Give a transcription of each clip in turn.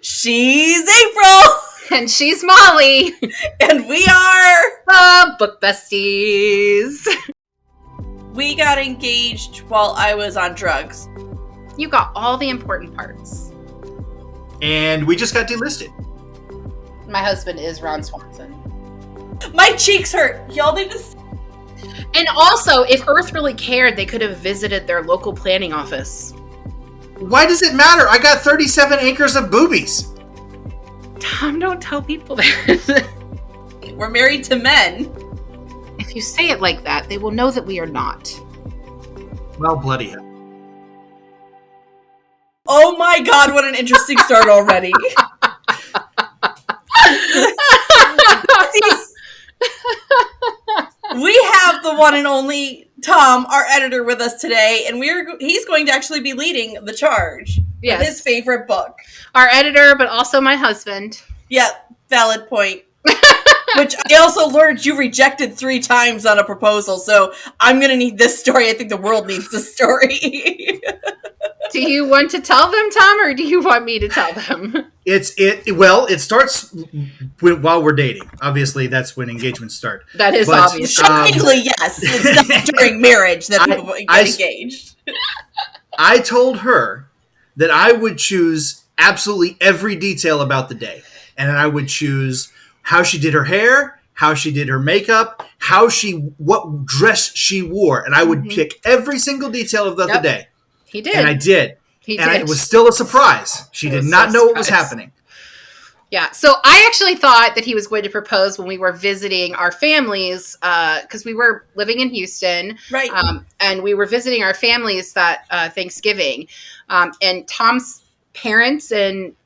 She's April. And she's Molly. And we are the Book Besties. We got engaged while I was on drugs. You got all the important parts. And we just got delisted. My husband is Ron Swanson. My cheeks hurt. Y'all need to... And also, if Earth really cared, they could have visited their local planning office. Why does it matter? I got 37 acres of boobies. Tom, don't tell people that. We're married to men. If you say it like that, they will know that we are not. Well, bloody hell. Oh my god, what an interesting start already. We have the one and only Thom, our editor, with us today, and he's going to actually be leading the charge. Yes. With his favorite book. Our editor, but also my husband. Yeah, valid point. Which I also learned you rejected 3 times on a proposal, so I'm going to need this story. I think the world needs this story. Do you want to tell them, Tom, or do you want me to tell them? It starts while we're dating. Obviously, that's when engagements start. That is obvious. Shockingly, yes. It's not during marriage that people get engaged. I told her that I would choose absolutely every detail about the day. And I would choose how she did her hair, how she did her makeup, what dress she wore. And I would pick every single detail of the day. He did. And I did. It was still a surprise. She did not know what was happening. Yeah. So I actually thought that he was going to propose when we were visiting our families, because we were living in Houston. Right. And we were visiting our families that Thanksgiving. And Tom's parents and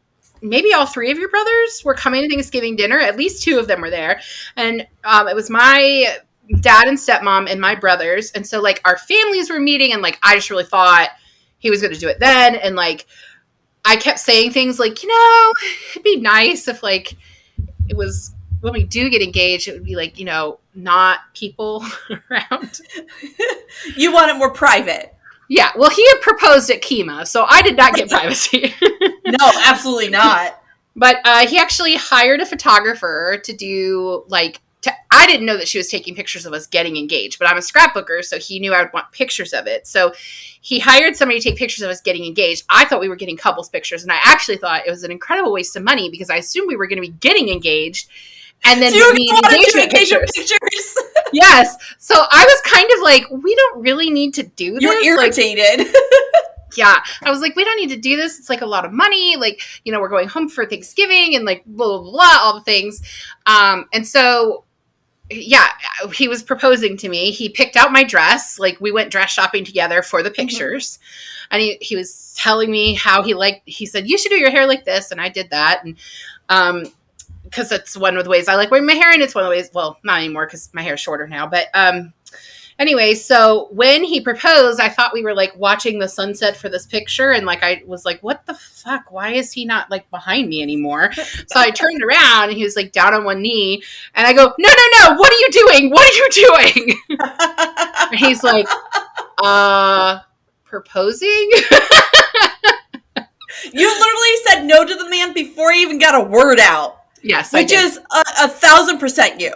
maybe all 3 of your brothers were coming to Thanksgiving dinner. At least 2 of them were there. And it was my dad and stepmom and my brothers. And so, like, our families were meeting, and, like, I just really thought he was going to do it then. And, like, I kept saying things like, it'd be nice if, like, it was when we do get engaged, it would be, like, not people around. You want it more private. Yeah. Well, he had proposed at Kima, so I did not get privacy. No, absolutely not. But he actually hired a photographer to do, like, I didn't know that she was taking pictures of us getting engaged, but I'm a scrapbooker, so he knew I would want pictures of it. So he hired somebody to take pictures of us getting engaged. I thought we were getting couples pictures, and I actually thought it was an incredible waste of money because I assumed we were going to be getting engaged, and then we need engagement pictures. Yes. So I was kind of like, we don't really need to do this. You're irritated. Like, yeah. I was like, we don't need to do this. It's like a lot of money. Like, we're going home for Thanksgiving and like blah, blah, blah, all the things. And so, yeah, he was proposing to me. He picked out my dress. Like, we went dress shopping together for the pictures. And he was telling me how he said, you should do your hair like this. And I did that. And, because it's one of the ways I like wearing my hair, and it's one of the ways, well, not anymore because my hair is shorter now, but anyway, so when he proposed, I thought we were like watching the sunset for this picture, and like I was like, what the fuck? Why is he not like behind me anymore? So I turned around, and he was like down on one knee, and I go, no, what are you doing? What are you doing? And he's like, proposing? You literally said no to the man before he even got a word out. Yes, which is 1,000% you.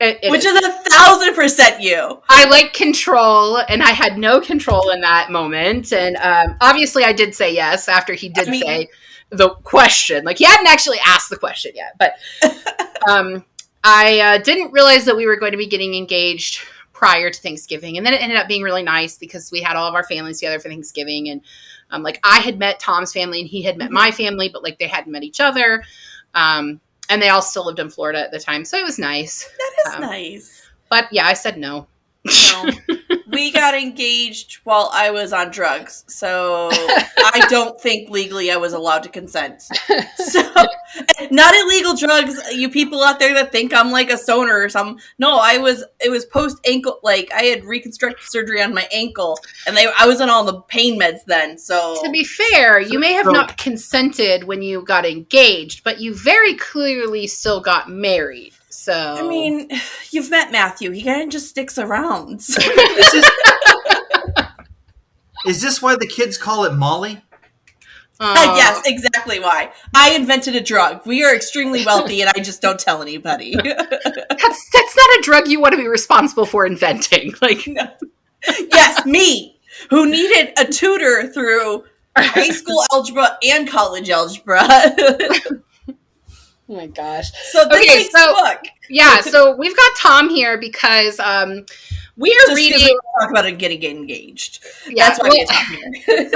Which is 1,000% you. I like control, and I had no control in that moment. And obviously, I did say yes after he did say the question. Like, he hadn't actually asked the question yet, but I didn't realize that we were going to be getting engaged prior to Thanksgiving, and then it ended up being really nice because we had all of our families together for Thanksgiving, and like I had met Tom's family, and he had met my family, but like they hadn't met each other. And they all still lived in Florida at the time. So it was nice. That is nice. But yeah, I said no. No. We got engaged while I was on drugs. So I don't think legally I was allowed to consent. So not illegal drugs, you people out there that think I'm like a stoner or something. No, it was post ankle, like I had reconstructive surgery on my ankle, and I was on all the pain meds then. So to be fair, you may have not consented when you got engaged, but you very clearly still got married. So I mean, you've met Matthew. He kind of just sticks around. So. Is this why the kids call it Molly? Yes, exactly why. I invented a drug. We are extremely wealthy, and I just don't tell anybody. That's not a drug you want to be responsible for inventing. Like, No. Yes, me, who needed a tutor through high school algebra and college algebra. oh my gosh. So this week's book. Yeah, so we've got Thom here because we are reading. We talk about it getting engaged. Yeah, that's why we get Thom here.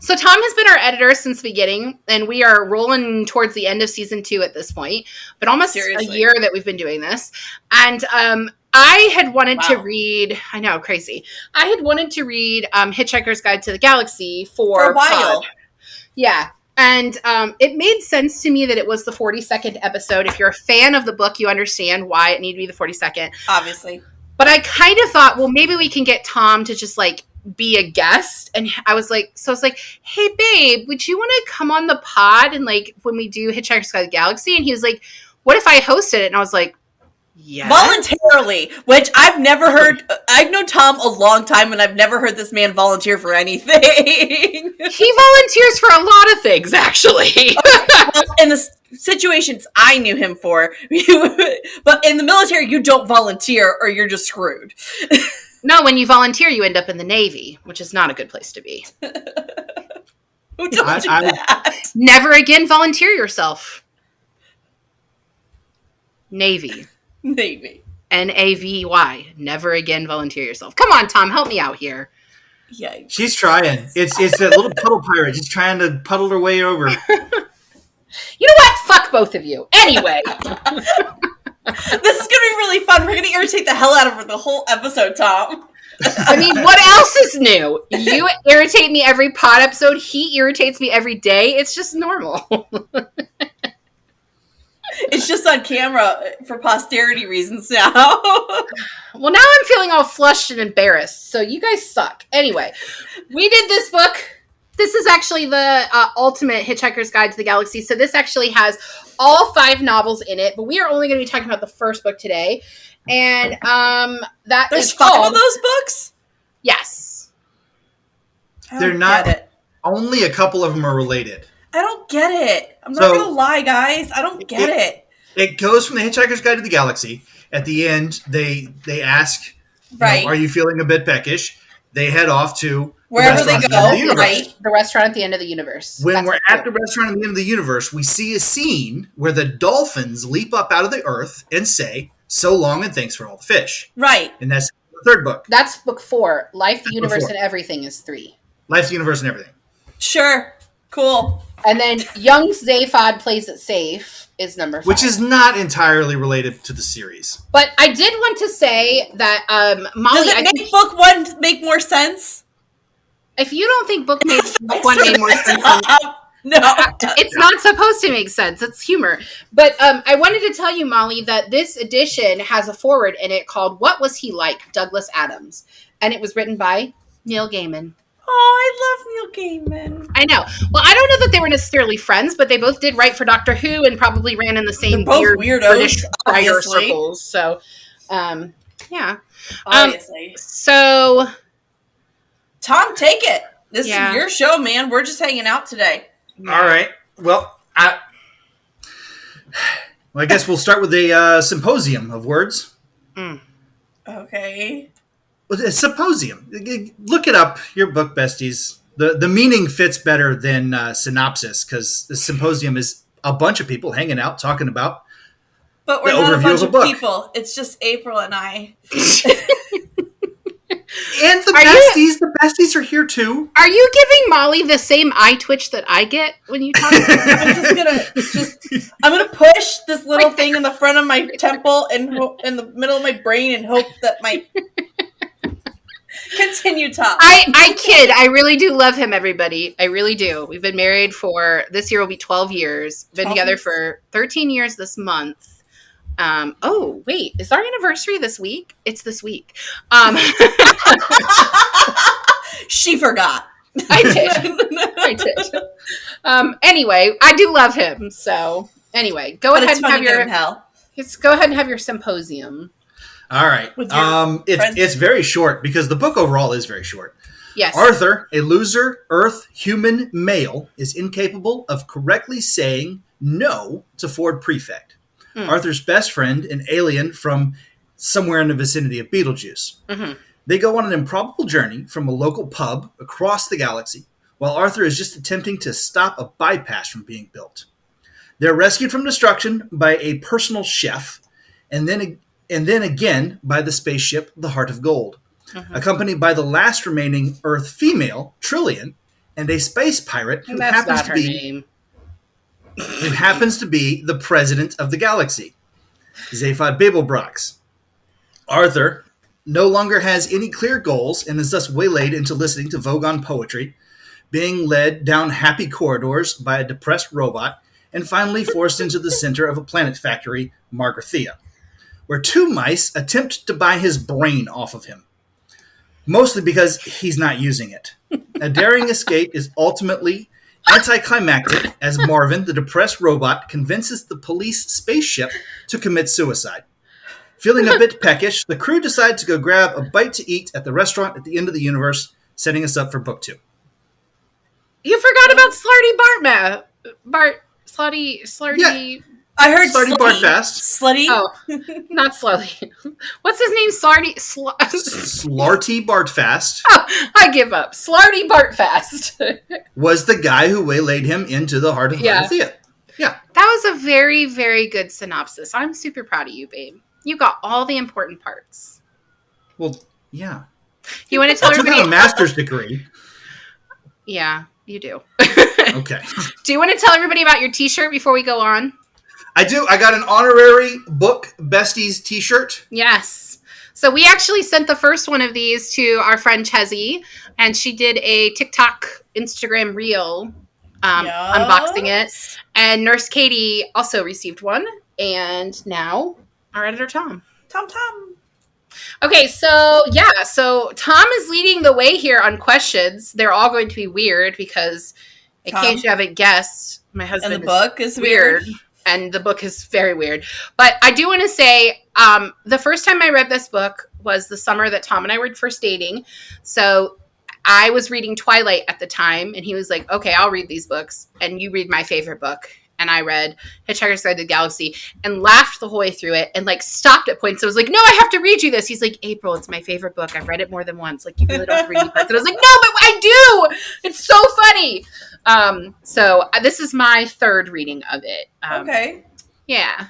So Thom has been our editor since the beginning, and we are rolling towards the end of season 2 at this point. But almost a year that we've been doing this, and I had wanted to read. I know, crazy. I had wanted to read Hitchhiker's Guide to the Galaxy for a while. Yeah. And it made sense to me that it was the 42nd episode. If you're a fan of the book, you understand why it needed to be the 42nd. Obviously. But I kind of thought, well, maybe we can get Thom to just like be a guest. And I was like, hey, babe, would you want to come on the pod and like when we do Hitchhiker's Guide to the Galaxy? And he was like, what if I hosted it? And I was like, yeah. Voluntarily, which I've never heard. I've known Thom a long time, and I've never heard this man volunteer for anything. He volunteers for a lot of things, actually. Well, in the situations I knew him for, but in the military, you don't volunteer, or you're just screwed. No, when you volunteer, you end up in the Navy, which is not a good place to be. Who told you that? Never again volunteer yourself. Navy. Navy. Never again volunteer yourself. Come on, Thom, help me out here. Yikes. She's trying. It's that little puddle pirate. She's trying to puddle her way over. You know what? Fuck both of you. Anyway. This is going to be really fun. We're going to irritate the hell out of her the whole episode, Thom. I mean, what else is new? You irritate me every pod episode. He irritates me every day. It's just normal. It's just on camera for posterity reasons now. Well, now I'm feeling all flushed and embarrassed, so you guys suck. Anyway, we did this book. This is actually the ultimate Hitchhiker's Guide to the Galaxy, so this actually has all 5 novels in it, but we are only going to be talking about the first book today, and There's 5 of those books? Yes. They're not... Only a couple of them are related. I don't get it. I'm not going to lie, guys. I don't get it. It goes from the Hitchhiker's Guide to the Galaxy. At the end, they ask, are you feeling a bit peckish? They head off to wherever they go, the restaurant at the end of the universe. When we're at the restaurant at the end of the universe, we see a scene where the dolphins leap up out of the earth and say, so long and thanks for all the fish. Right. And that's the third book. That's book 4. Life, the Universe, and Everything is 3. Life, the Universe, and Everything. Sure. Cool. And then Young Zaphod Plays It Safe is number 5. Which is not entirely related to the series. But I did want to say that, Molly... Does it make book 1 make more sense? If you don't think book 1 made more sense... No. It's not supposed to make sense. It's humor. But I wanted to tell you, Molly, that this edition has a foreword in it called What Was He Like? Douglas Adams. And it was written by Neil Gaiman. Oh, I love Neil Gaiman. I know. Well, I don't know that they were necessarily friends, but they both did write for Doctor Who and probably ran in the same weird British writer circles. So, yeah. Obviously. So, Thom, take it. This is your show, man. We're just hanging out today. All right. Well, I guess we'll start with a symposium of words. Okay. A symposium. Look it up, your book besties. The meaning fits better than synopsis because the symposium is a bunch of people hanging out talking about but we're not a bunch of people. It's just April and I. And the besties are here too. Are you giving Molly the same eye twitch that I get when you talk? I'm gonna push this little thing in the front of my temple and in the middle of my brain and hope that my continue talk. I kid. I really do love him, everybody. I really do. We've been married for this year will be 12 years. Been together for 13 years this month. Oh, wait. Is our anniversary this week? It's this week. She forgot. I did. Anyway, I do love him. So anyway, go ahead and have your symposium. All right. It's very short because the book overall is very short. Yes. Arthur, a loser, Earth human male, is incapable of correctly saying no to Ford Prefect. Arthur's best friend, an alien from somewhere in the vicinity of Beetlejuice. They go on an improbable journey from a local pub across the galaxy, while Arthur is just attempting to stop a bypass from being built. They're rescued from destruction by a personal chef, and then again by the spaceship, the Heart of Gold, accompanied by the last remaining Earth female, Trillian, and a space pirate who happens to be the president of the galaxy, Zaphod Babelbrox. Arthur no longer has any clear goals and is thus waylaid into listening to Vogon poetry, being led down happy corridors by a depressed robot, and finally forced into the center of a planet factory, Margarthea, where two mice attempt to buy his brain off of him, mostly because he's not using it. A daring escape is ultimately anticlimactic as Marvin, the depressed robot, convinces the police spaceship to commit suicide. Feeling a bit peckish, the crew decide to go grab a bite to eat at the restaurant at the end of the universe, setting us up for book 2. You forgot about Slarty Slarty. Yeah. I heard Slarty Bartfast. Slutty? Oh, not Slutty. What's his name? Slarty Bartfast. Oh, I give up. Slarty Bartfast. Was the guy who waylaid him into the heart of Margarthea. Yeah. That was a very, very good synopsis. I'm super proud of you, babe. You got all the important parts. Well, yeah. You want to tell everybody? I took a master's degree. Yeah, you do. Okay. Do you want to tell everybody about your t-shirt before we go on? I do. I got an honorary Book Besties t-shirt. Yes. So we actually sent the first one of these to our friend Chezzy, and she did a TikTok, Instagram reel unboxing it. And Nurse Katie also received one. And now our editor, Tom. Tom. Okay, so Tom is leading the way here on questions. They're all going to be weird because, in case you haven't guessed, my husband and the book is weird. And the book is very weird. But I do want to say, the first time I read this book was the summer that Tom and I were first dating. So I was reading Twilight at the time, and he was like, okay, I'll read these books, and you read my favorite book. And I read Hitchhiker's Guide to the Galaxy and laughed the whole way through it and, like, stopped at points. So I was like, no, I have to read you this. He's like, April, it's my favorite book. I've read it more than once. Like, you really don't have to read me parts. And I was like, no, but I do. It's so funny. So this is my third reading of it. Okay. Yeah.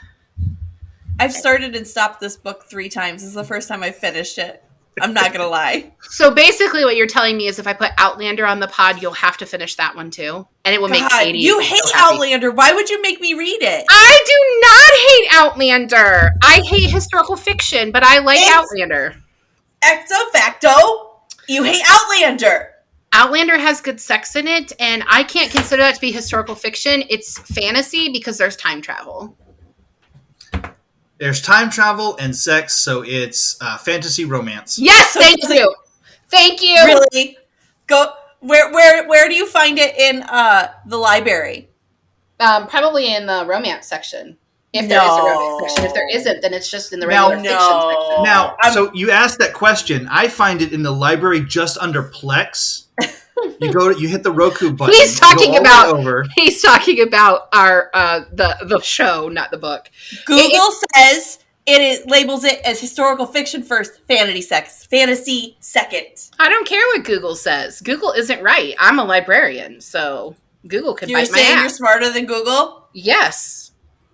I've started and stopped this book 3 times. This is the first time I finished it. I'm not going to lie. So basically what you're telling me is if I put Outlander on the pod, you'll have to finish that one too. And it will make Katie you hate so happy. Outlander. Why would you make me read it? I do not hate Outlander. I hate historical fiction, but I like Outlander. Ecto facto, you hate Outlander. Outlander has good sex in it, and I can't consider that to be historical fiction. It's fantasy because there's time travel. There's time travel and sex, so it's fantasy romance. Yes, thank you. Thank you. Really? Go. Where do you find it in the library? Probably in the romance section. If there is a romance section. If there isn't, then it's just in the regular fiction section. Now, so you asked that question. I find it in the library just under Plex. You hit the Roku button. He's talking about our the show, not the book. Google says it labels it as historical fiction first, fantasy second. I don't care what Google says. Google isn't right. I'm a librarian, so Google can bite my ass. You're saying you're smarter than Google? Yes,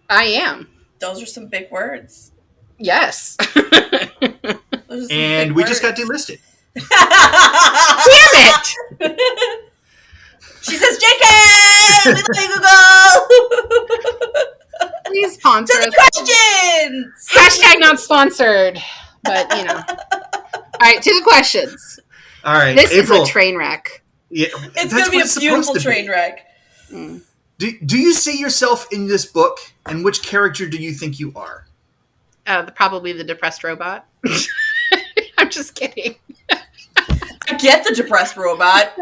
I am. Those are some big words. Yes. And we just got delisted. Damn it! She says, JK! We love you, Google! Please sponsor us. Questions! Hashtag not sponsored. But, you know. Alright, to the questions. Alright, This April. is a train wreck. Yeah, it's going to be a beautiful train wreck. Mm. Do you see yourself in this book, and which character do you think you are? Probably the depressed robot. I'm just kidding. I get the depressed robot.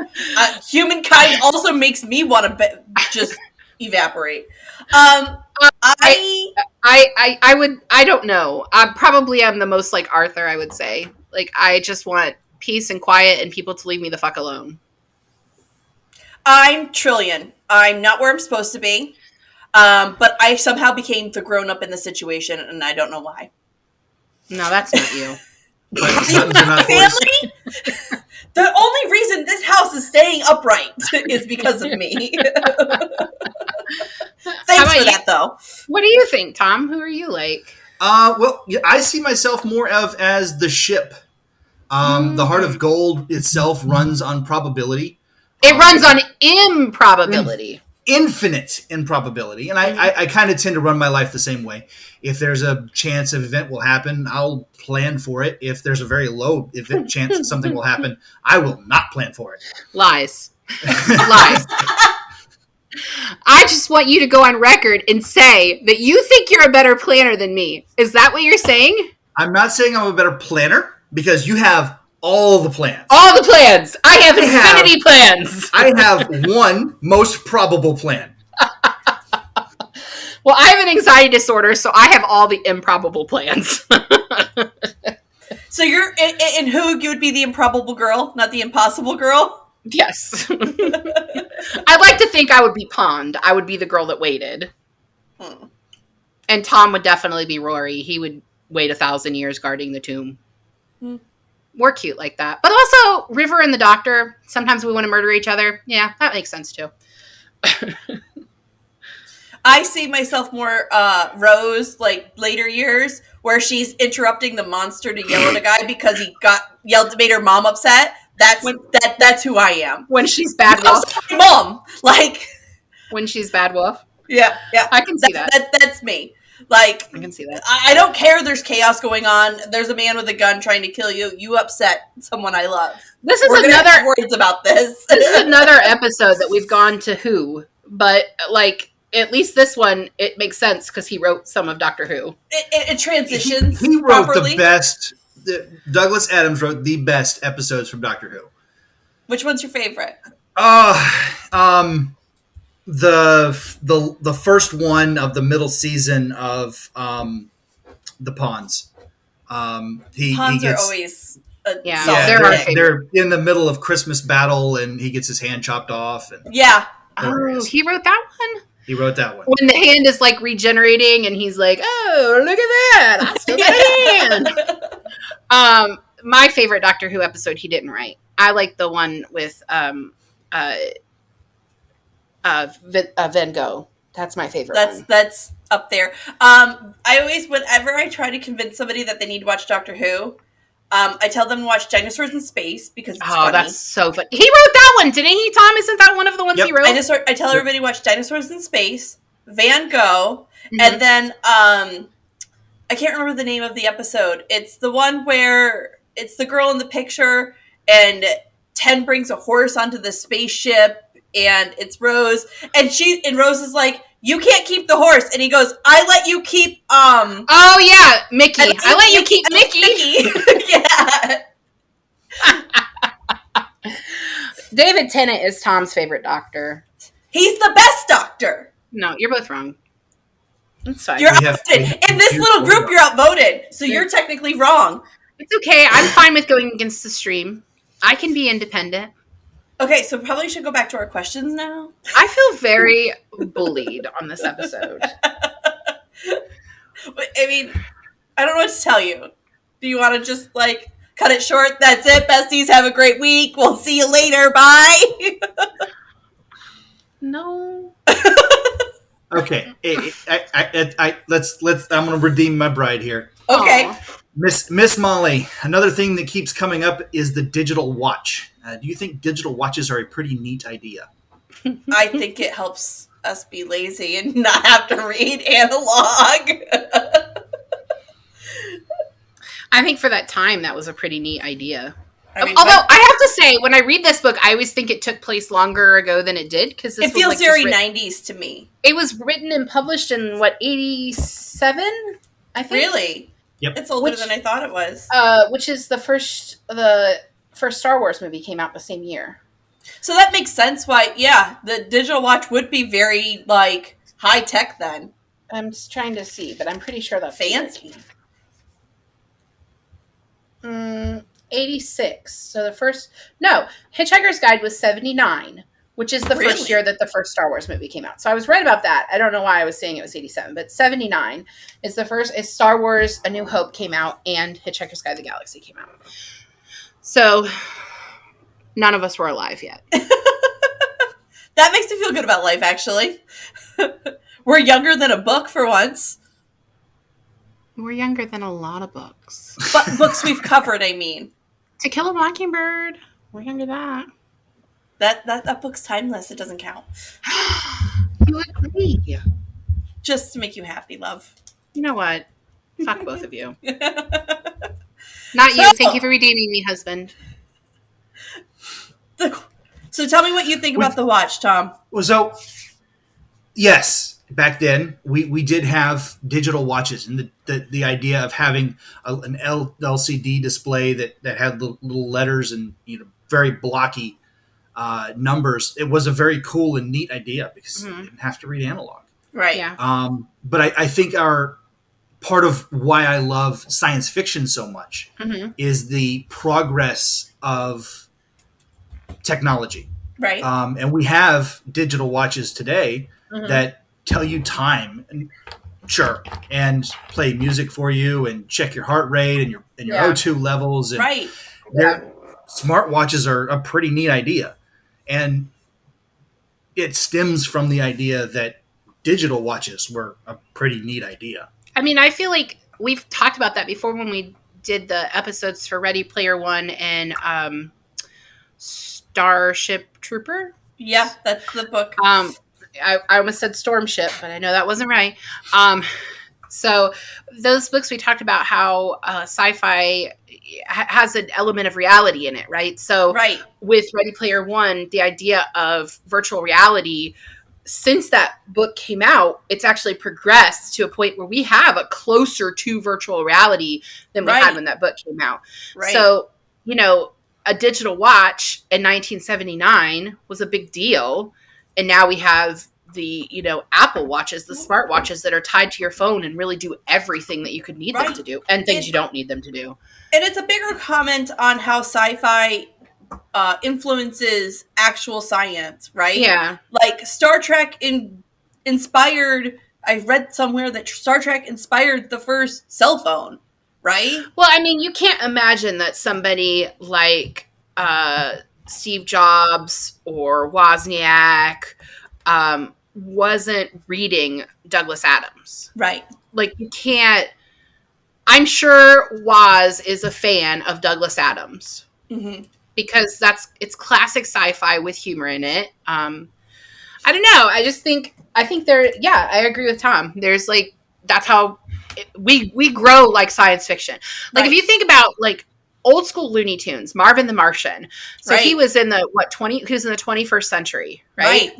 Humankind also makes me want to just evaporate. I don't know. Probably I'm the most like Arthur, I would say. Like, I just want peace and quiet and people to leave me the fuck alone. I'm Trillion. I'm not where I'm supposed to be. But I somehow became the grown-up in the situation, and I don't know why. No, that's not you. Not family? The only reason this house is staying upright is because of me. Thanks for that, though. What do you think, Tom? Who are you like? Well, I see myself more as the ship. The Heart of Gold itself runs on probability. It runs on improbability. Infinite improbability. And I kind of tend to run my life the same way. If there's a chance an event will happen, I'll plan for it. If there's a very low chance that something will happen, I will not plan for it. Lies. Lies. I just want you to go on record and say that you think you're a better planner than me. Is that what you're saying? I'm not saying I'm a better planner because you have all the plans. All the plans. I have infinity plans. I have one most probable plan. Well, I have an anxiety disorder, so I have all the improbable plans. So you're in who you would be the improbable girl, not the impossible girl? Yes. I'd like to think I would be Pond. I would be the girl that waited. And Tom would definitely be Rory. He would wait 1,000 years guarding the tomb. We're cute like that. But also, River and the Doctor, sometimes we want to murder each other. Yeah, that makes sense too. I see myself more Rose, like later years, where she's interrupting the monster to yell at a guy because he made her mom upset. That's who I am. When she's Bad Wolf. Mom, like when she's Bad Wolf. Yeah. I can see that. That's me. Like I can see that. I don't care. There's chaos going on. There's a man with a gun trying to kill you. You upset someone I love. This is We're another have words about this. This is another episode that we've gone to Who, but like. At least this one, it makes sense because he wrote some of Doctor Who. It transitions. He wrote properly. the best. Douglas Adams wrote the best episodes from Doctor Who. Which one's your favorite? The first one of the middle season of the Pawns. Pawns are always. They're in the middle of Christmas battle, and he gets his hand chopped off. And yeah. Oh, he wrote that one? He wrote that one. When the hand is like regenerating and he's like, oh, look at that. I still got a hand. My favorite Doctor Who episode he didn't write. I like the one with Van Gogh. That's my favorite one. That's up there. I always, whenever I try to convince somebody that they need to watch Doctor Who, I tell them to watch Dinosaurs in Space because it's funny. That's so funny. He wrote that one, didn't he, Tom? Isn't that one of the ones he wrote? I tell everybody to watch Dinosaurs in Space, Van Gogh, and then I can't remember the name of the episode. It's the one where it's the girl in the picture and Ten brings a horse onto the spaceship and it's Rose and Rose is like, you can't keep the horse. And he goes, I let you keep, oh, yeah, Mickey. I let you keep Mickey. Yeah. David Tennant is Tom's favorite Doctor. He's the best Doctor. No, you're both wrong. It's fine. You're outvoted. In this little group, you're outvoted. So you're technically wrong. It's okay. I'm fine with going against the stream. I can be independent. Okay, so probably should go back to our questions now. I feel very bullied on this episode. I mean, I don't know what to tell you. Do you want to just, like, cut it short? That's it, besties. Have a great week. We'll see you later. Bye. No. Okay. Let's. I'm going to redeem my bride here. Okay. Aww. Miss Molly, another thing that keeps coming up is the digital watch. Do you think digital watches are a pretty neat idea? I think it helps us be lazy and not have to read analog. I think for that time, that was a pretty neat idea. I mean, although I have to say, when I read this book, I always think it took place longer ago than it did because it feels like very 90s to me. It was written and published in 87, I think. Really? Yep. It's older than I thought it was. Which is the first Star Wars movie came out the same year. So that makes sense why, yeah, the digital watch would be very, like, high tech then. I'm just trying to see, but I'm pretty sure that's fancy. 86. So Hitchhiker's Guide was 79, which is the first year that the first Star Wars movie came out. So I was right about that. I don't know why I was saying it was 87, but 79 is the first. Is Star Wars: A New Hope came out and Hitchhiker's Guide to the Galaxy came out. So none of us were alive yet. That makes me feel good about life, actually. We're younger than a book for once. We're younger than a lot of books. But books we've covered, I mean. To Kill a Mockingbird. We're younger than that. That book's timeless. It doesn't count. You agree. Just to make you happy, love. You know what? Fuck both of you. Not you. Thank you for redeeming me, husband. So tell me what you think about the watch, Tom. So, yes, back then we did have digital watches, and the idea of having an LCD display that had little letters and very blocky numbers. It was a very cool and neat idea because you didn't have to read analog. Right. Yeah. But I think part of why I love science fiction so much is the progress of technology. Right. And we have digital watches today that tell you time and play music for you and check your heart rate and your O2 levels. And right. Smart watches are a pretty neat idea. And it stems from the idea that digital watches were a pretty neat idea. I mean, I feel like we've talked about that before when we did the episodes for Ready Player One and Starship Trooper. Yeah, that's the book. I almost said Storm Ship, but I know that wasn't right. So those books, we talked about how sci-fi has an element of reality in it, right? So with Ready Player One, the idea of virtual reality, since that book came out, it's actually progressed to a point where we have a closer to virtual reality than we had when that book came out. Right. So, a digital watch in 1979 was a big deal. And now we have the, Apple watches, the smart watches that are tied to your phone and really do everything that you could need them to do and things you don't need them to do. And it's a bigger comment on how sci-fi influences actual science, right? Yeah. Like Star Trek inspired, I read somewhere that Star Trek inspired the first cell phone, right? Well, I mean, you can't imagine that somebody like Steve Jobs or Wozniak wasn't reading Douglas Adams. Right. Like, you can't. I'm sure Woz is a fan of Douglas Adams. Mm-hmm. Because it's classic sci-fi with humor in it. I don't know. I think I agree with Tom. There's that's how we grow like science fiction. Like if you think about old school Looney Tunes, Marvin the Martian. So he was in the he was in the 21st century, right?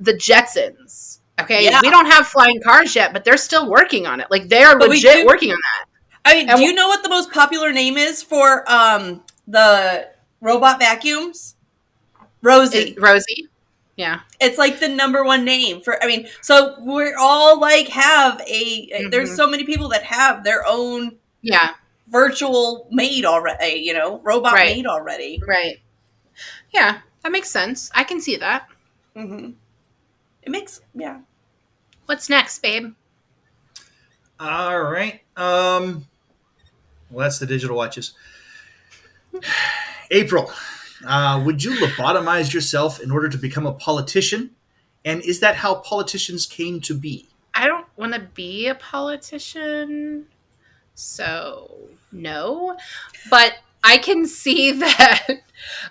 The Jetsons. Okay. Yeah. We don't have flying cars yet, but they're still working on it. Like they're legit working on that. I mean, do you know what the most popular name is for the robot vacuums? Rosie. Rosie. Yeah. It's the number one name so we're all have there's so many people that have their own virtual maid already, robot maid already. Right. Yeah, that makes sense. I can see that. Mm-hmm. It makes, What's next, babe? All right. Well, that's the digital watches. April, would you lobotomize yourself in order to become a politician? And is that how politicians came to be? I don't want to be a politician, so no. But I can see that.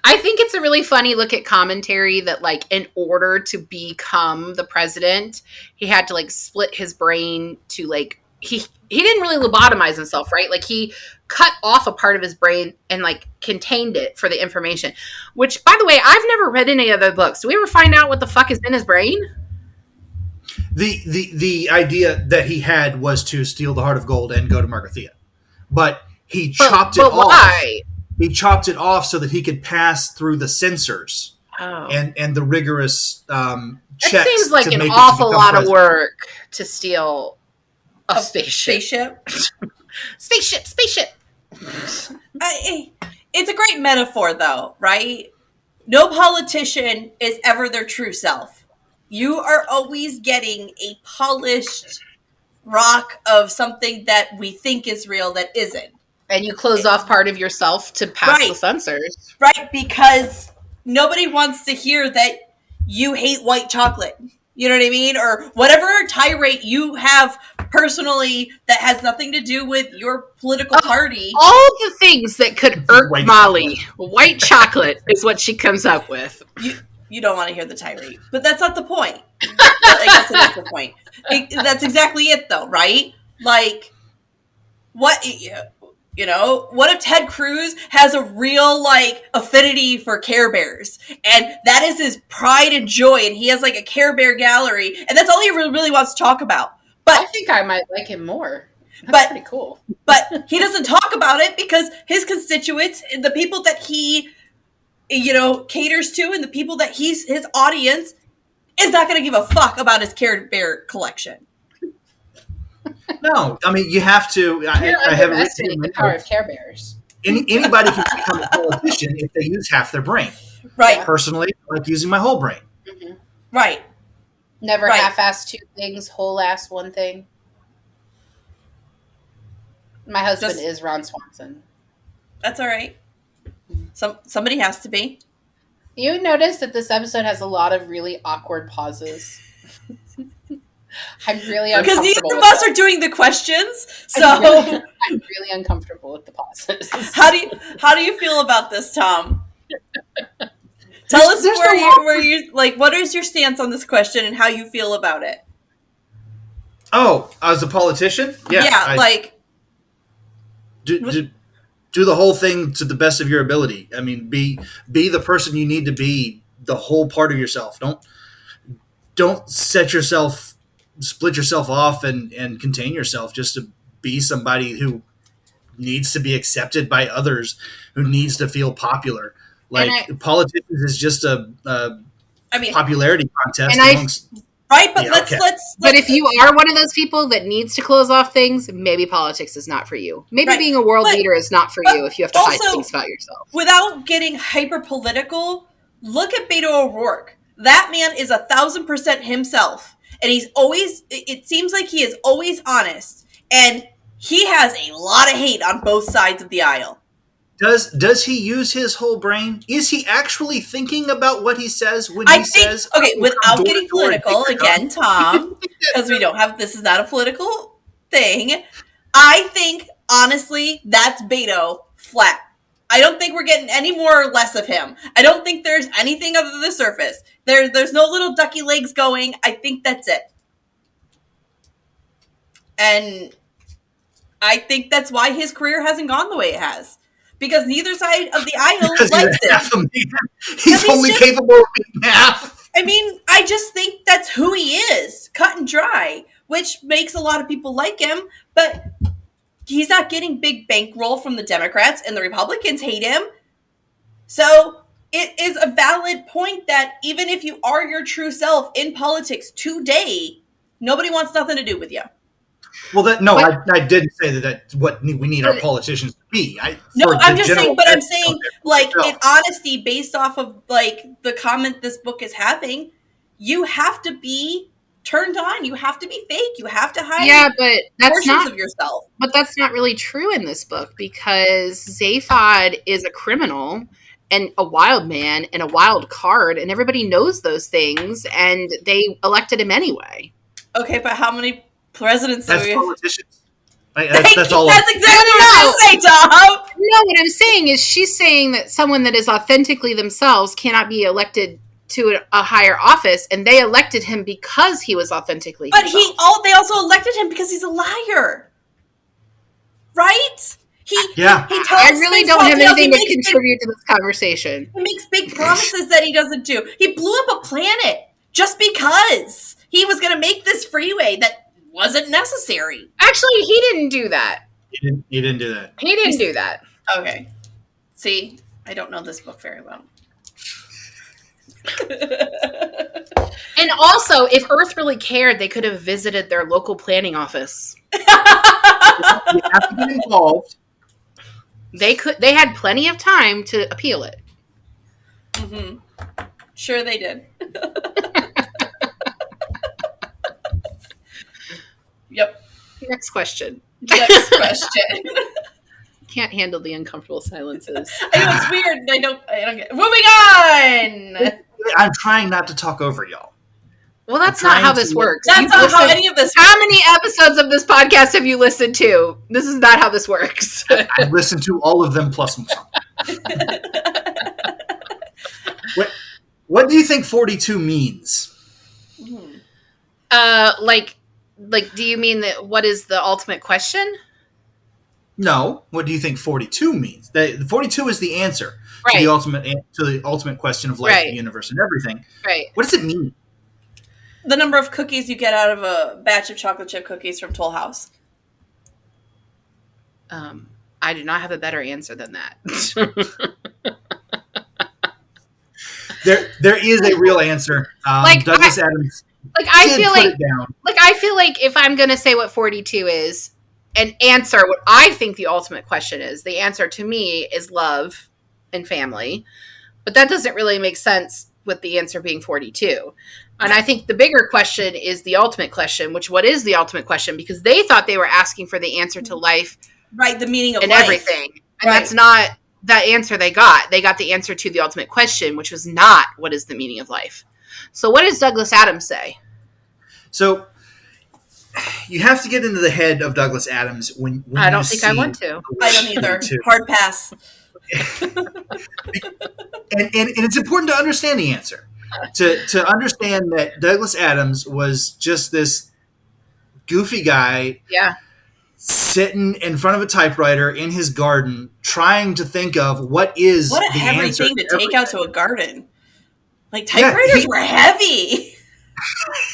I think it's a really funny look at commentary that in order to become the president, he had to split his brain to he didn't really lobotomize himself, right? He cut off a part of his brain and contained it for the information, which, by the way, I've never read any other books. Do we ever find out what the fuck is in his brain? The idea that he had was to steal the heart of gold and go to Margathea, but he chopped it off. Why? He chopped it off so that he could pass through the censors and the rigorous checks. It seems like an awful lot of work to steal a spaceship. Spaceship. It's a great metaphor, though, right? No politician is ever their true self. You are always getting a polished rock of something that we think is real that isn't. And you close off part of yourself to pass the Right. censors. Right, because nobody wants to hear that you hate white chocolate. You know what I mean? Or whatever tirade you have personally that has nothing to do with your political party. All the things that could irk Molly. White chocolate is what she comes up with. You don't want to hear the tirade. But that's not the point. I guess it is the point. That's exactly it, though, right? Like, what... You know, what if Ted Cruz has a real, like, affinity for Care Bears? And that is his pride and joy. And he has, like, a Care Bear gallery. And that's all he really wants to talk about. But I think I might like him more. That's pretty cool. But he doesn't talk about it because his constituents, the people that he, you know, caters to and the people that his audience is not going to give a fuck about his Care Bear collection. No, I mean, you have to. I have the power of Care Bears. Anybody can become a politician if they use half their brain. Right. Personally, I like using my whole brain. Mm-hmm. Right. Never half-ass two things, whole-ass one thing. My husband is Ron Swanson. That's all right. Somebody has to be. You notice that this episode has a lot of really awkward pauses. I'm really uncomfortable. Because neither of us are doing the questions, so I'm really uncomfortable with the pauses. How do you feel about this, Tom? Tell us where you like. What is your stance on this question and how you feel about it? Oh, as a politician, yeah, like do the whole thing to the best of your ability. I mean, be the person you need to be. The whole part of yourself. Don't split yourself off and contain yourself just to be somebody who needs to be accepted by others, who needs to feel popular. Like politicians is just a popularity contest amongst. Right, but let's. But if you are one of those people that needs to close off things, maybe politics is not for you. Maybe being a world leader is not for you if you have to hide things about yourself. Without getting hyper political, look at Beto O'Rourke. That man is 1,000% himself. And he's always, it seems like he is always honest. And he has a lot of hate on both sides of the aisle. Does he use his whole brain? Is he actually thinking about what he says when he says... Okay, without getting political, again, Tom, because this is not a political thing. I think, honestly, that's Beto flat. I don't think we're getting any more or less of him. I don't think there's anything other than the surface. There's no little ducky legs going. I think that's it. And I think that's why his career hasn't gone the way it has. Because neither side of the aisle likes him. He's only capable of being half. I mean, I just think that's who he is. Cut and dry. Which makes a lot of people like him. But he's not getting big bankroll from the Democrats, and the Republicans hate him. So it is a valid point that even if you are your true self in politics today, nobody wants nothing to do with you. Well, I didn't say that's what we need our politicians to be. I'm saying, like, in honesty, based off of, like, the comment this book is having, you have to be turned on. You have to be fake. You have to hide portions of yourself. But that's not really true in this book because Zaphod is a criminal and a wild man and a wild card, and everybody knows those things, and they elected him anyway. Okay, but how many presidents that's are we? Politicians. That's all. That's exactly what I say, Tom. No, what I'm saying is she's saying that someone that is authentically themselves cannot be elected to a higher office, and they elected him because he was authentically himself. But they also elected him because he's a liar. Right? I really don't have anything to contribute to this conversation. He makes big promises that he doesn't do. He blew up a planet just because he was going to make this freeway that wasn't necessary. Actually, he didn't do that. He didn't do that. He didn't do that. Okay. See, I don't know this book very well. And also, if Earth really cared, they could have visited their local planning office. You have to get involved. They had plenty of time to appeal it. Mm-hmm. Sure they did. Yep. Next question. Next question. Can't handle the uncomfortable silences. I know it's weird. I don't get. Moving on. I'm trying not to talk over y'all. Well, that's not how this works. That's not how any of this. How many episodes of this podcast have you listened to? This is not how this works. I listened to all of them plus one. What do you think 42 means? Like, do you mean that? What is the ultimate question? No. What do you think 42 means? The 42 is the answer right. to the ultimate question of life, the universe, and everything. Right. What does it mean? The number of cookies you get out of a batch of chocolate chip cookies from Toll House. I do not have a better answer than that. There is a real answer. Douglas Adams. I feel like if I'm gonna say what 42 is and answer what I think the ultimate question is, the answer to me is love and family. But that doesn't really make sense with the answer being 42. And I think the bigger question is the ultimate question, what is the ultimate question? Because they thought they were asking for the answer to life. Right, the meaning of and life. Everything. And that's not that answer they got. They got the answer to the ultimate question, which was not what is the meaning of life. So what does Douglas Adams say? So you have to get into the head of Douglas Adams when I don't think I want to. I don't either. Hard pass. and it's important to understand the answer. To understand that Douglas Adams was just this goofy guy sitting in front of a typewriter in his garden trying to think of what a heavy thing to take out to a garden. Like, typewriters were heavy.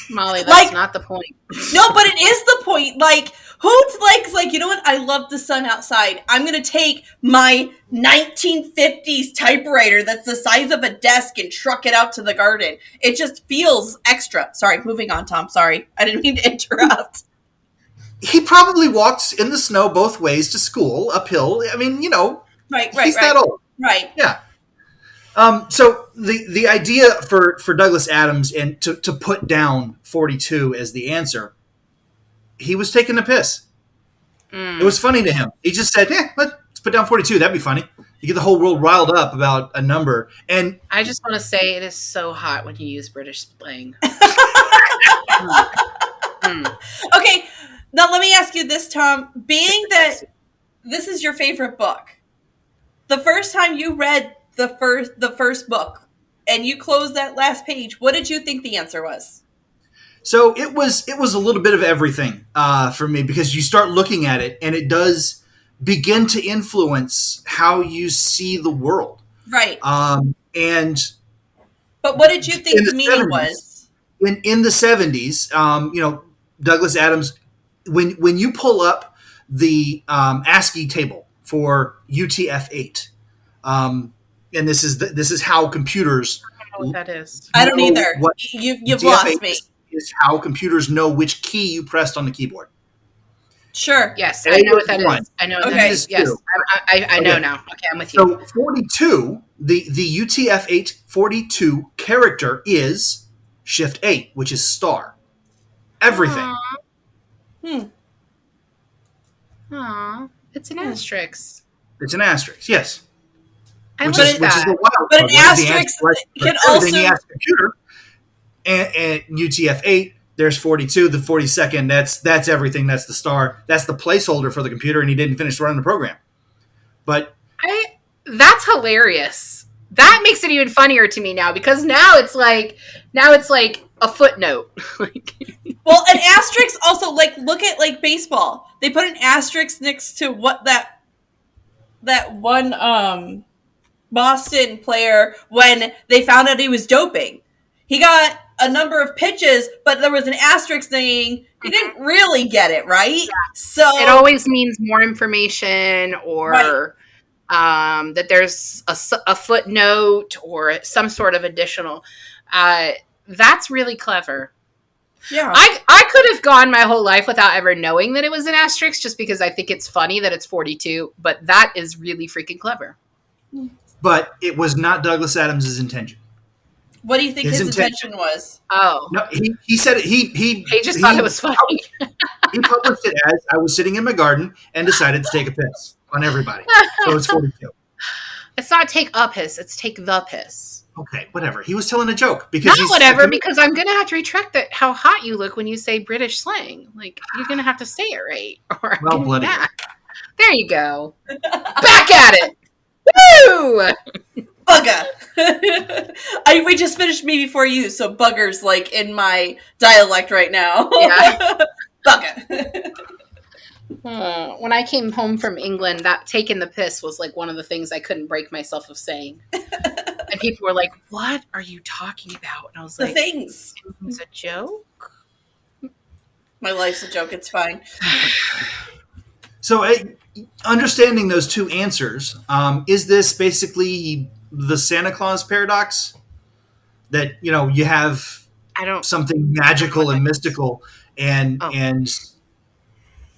Molly, that's not the point. No, but it is the point. Like, who likes, you know what? I love the sun outside. I'm going to take my 1950s typewriter that's the size of a desk and truck it out to the garden. It just feels extra. Sorry, moving on, Tom. Sorry. I didn't mean to interrupt. He probably walks in the snow both ways to school, uphill. I mean, Right. He's that old. Right. Yeah. So the idea for Douglas Adams and to put down 42 as the answer, he was taking a piss. It was funny to him. He just said, let's put down 42. That'd be funny. You get the whole world riled up about a number. And I just want to say it is so hot when you use British slang. Okay, now let me ask you this, Tom. Being that this is your favorite book, the first time you read the first book and you closed that last page, what did you think the answer was? So it was a little bit of everything for me, because you start looking at it and it does begin to influence how you see the world. Right. But what did you think the meaning was? In the 70s, Douglas Adams, when you pull up the ASCII table for UTF-8, and this is how computers. I don't know what that is. I don't either. You've lost me. Is how computers know which key you pressed on the keyboard. Sure. Yes, I know what that is. I know what that is. Yes, I know now. Okay, I'm with you. So 42, the UTF-8 42 character is Shift 8, which is star. Everything. Aww. It's an asterisk. It's an asterisk, yes. Which is the wild but an asterisk can also... You ask the computer, and UTF-8, there's 42, the 42nd, that's everything, that's the star. That's the placeholder for the computer, and he didn't finish running the program. But that's hilarious. That makes it even funnier to me now, because now it's like a footnote. Well, an asterisk also, look at baseball. They put an asterisk next to what that one Boston player, when they found out he was doping. He got a number of pitches, but there was an asterisk saying he didn't really get it, right? Yeah. So it always means more information, or that there's a footnote or some sort of additional. That's really clever. Yeah. I could have gone my whole life without ever knowing that it was an asterisk, just because I think it's funny that it's 42, but that is really freaking clever. But it was not Douglas Adams' intention. What do you think his intention was? Oh. No, he said it. He just thought it was funny. He published it as I was sitting in my garden and decided to take a piss on everybody. So it's 42. It's not take a piss, it's take the piss. Okay, whatever. He was telling a joke because not whatever, because I'm gonna have to retract that. How hot you look when you say British slang. Like, you're gonna have to say it right, or well, bloody. There you go. Back at it. Woo! Bugger. We just finished Me Before You, so bugger's like in my dialect right now. Yeah. Bugger. When I came home from England, that taking the piss was like one of the things I couldn't break myself of saying. And people were like, "What are you talking about?" And I was like, "The things. It's a joke. My life's a joke. It's fine." So, understanding those two answers, is this basically the Santa Claus paradox? That, you know, you have something magical and mystical, and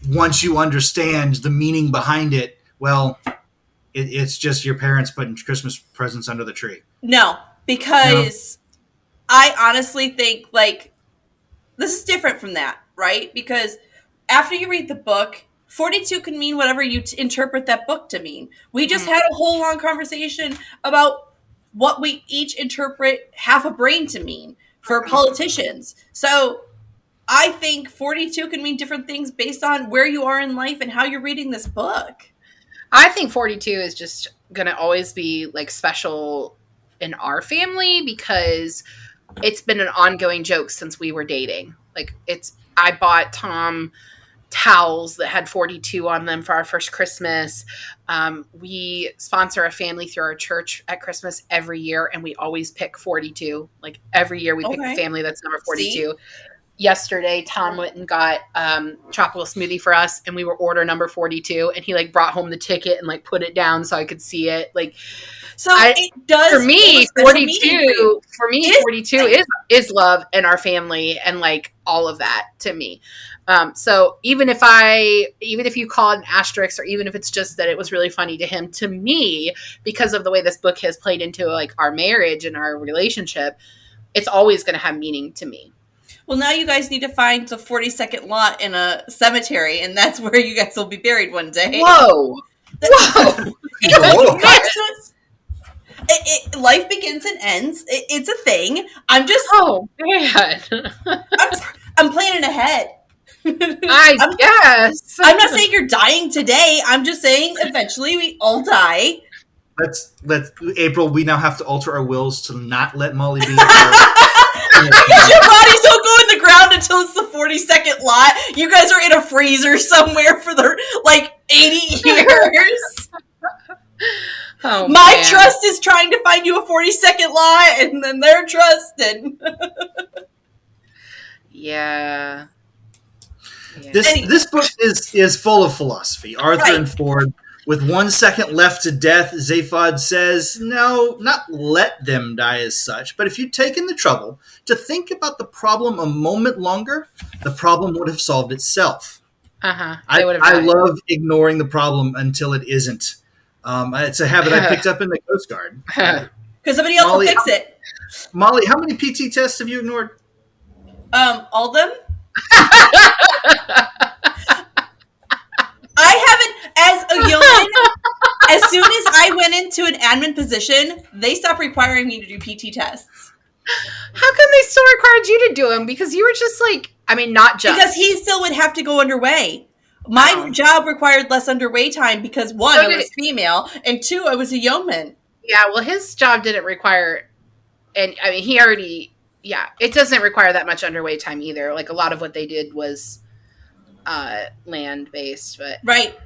once you understand the meaning behind it, well, it's just your parents putting Christmas presents under the tree. No, because I honestly think, like, this is different from that, right? Because after you read the book, 42 can mean whatever you interpret that book to mean. We just had a whole long conversation about what we each interpret half a brain to mean for politicians. So I think 42 can mean different things based on where you are in life and how you're reading this book. I think 42 is just going to always be like special in our family because it's been an ongoing joke since we were dating. Like, I bought Thom towels that had 42 on them for our first Christmas. We sponsor a family through our church at Christmas every year, and we always pick 42. Like, every year we pick the family that's number 42. See? Yesterday, Thom went and got chocolate smoothie for us, and we were order number 42, and he like brought home the ticket and like put it down so I could see it. Like, so it does. For me, 42. For me, 42 is love in our family, and like all of that to me. So even if you call it an asterisk, or even if it's just that it was really funny to him, to me, because of the way this book has played into like our marriage and our relationship, it's always going to have meaning to me. Well, now you guys need to find the 42nd lot in a cemetery, and that's where you guys will be buried one day. Whoa! Life begins and ends. It's a thing. I'm just... Oh, man. I'm planning ahead. I guess. I'm not saying you're dying today. I'm just saying eventually we all die. Let's April, we now have to alter our wills to not let Molly be Because your bodies don't go in the ground until it's the 42nd lot. You guys are in a freezer somewhere for the 80 years. Oh, My trust is trying to find you a 42nd lot, and then their trust and Yeah. This book is full of philosophy. Arthur and Ford. With 1 second left to death, Zaphod says, no, not let them die as such, but if you'd taken the trouble to think about the problem a moment longer, the problem would have solved itself. I love ignoring the problem until it isn't. It's a habit I picked up in the Coast Guard. Because somebody else will fix it. Molly, how many PT tests have you ignored? All of them? I haven't, as a yeoman, as soon as I went into an admin position, they stopped requiring me to do PT tests. How come they still required you to do them? Because you were just not just. Because he still would have to go underway. My job required less underway time because, one, I was female, and two, I was a yeoman. Yeah, well, his job didn't require, and he already, it doesn't require that much underway time either. Like, a lot of what they did was land-based, but... Right.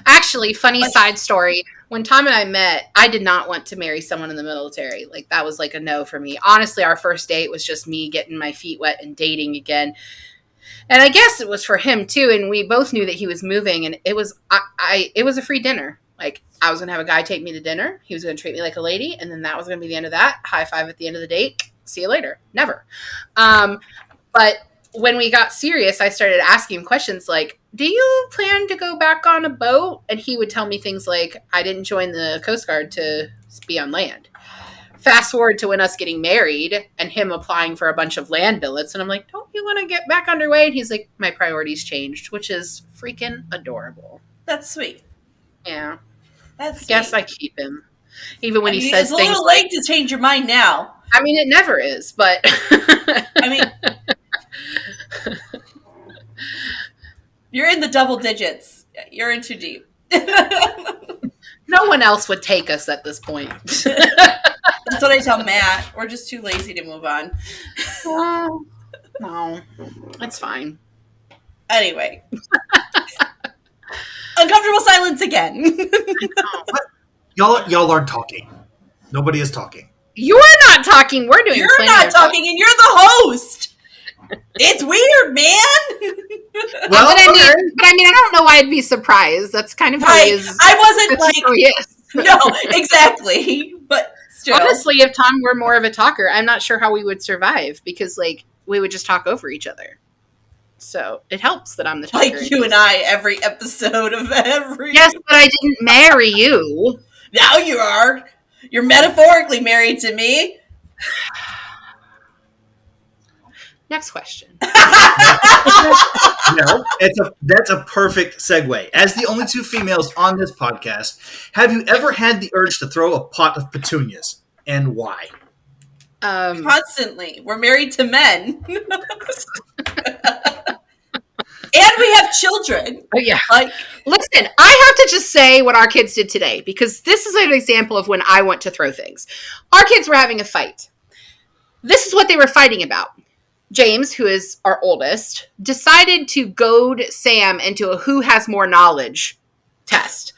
Actually, funny side story. When Thom and I met, I did not want to marry someone in the military. Like, that was like a no for me. Honestly, our first date was just me getting my feet wet and dating again. And I guess it was for him too. And we both knew that he was moving, and it was it was a free dinner. Like, I was going to have a guy take me to dinner. He was going to treat me like a lady. And then that was going to be the end of that. High five at the end of the date. See you later. Never. But when we got serious, I started asking him questions like, do you plan to go back on a boat? And he would tell me things like, I didn't join the Coast Guard to be on land. Fast forward to when us getting married and him applying for a bunch of land billets. And I'm like, don't you want to get back underway? And he's like, my priorities changed, which is freaking adorable. That's sweet. Yeah. That's I guess I keep him. Even when he says it's a things little like, late to change your mind now. I mean, it never is, but I mean, you're in the double digits. You're in too deep. No one else would take us at this point. That's what I tell Matt. We're just too lazy to move on. No, it's fine. Anyway. Uncomfortable silence again. Y'all aren't talking. Nobody is talking. You're not talking. We're doing. You're not talking, and you're the host. It's weird, man. Well, but I mean, I don't know why I'd be surprised. That's kind of how he is. I wasn't like, no, exactly. But still, honestly, if Tom were more of a talker, I'm not sure how we would survive because, like, we would just talk over each other. So it helps that I'm the talker. Like you and I, every episode of every. Yes, but I didn't marry you. Now you are. You're metaphorically married to me. Next question. No, that's a perfect segue. As the only two females on this podcast, have you ever had the urge to throw a pot of petunias, and why? Constantly. We're married to men. And we have children. Oh, yeah. Like, listen, I have to just say what our kids did today because this is an example of when I want to throw things. Our kids were having a fight. This is what they were fighting about. James, who is our oldest, decided to goad Sam into a who has more knowledge test,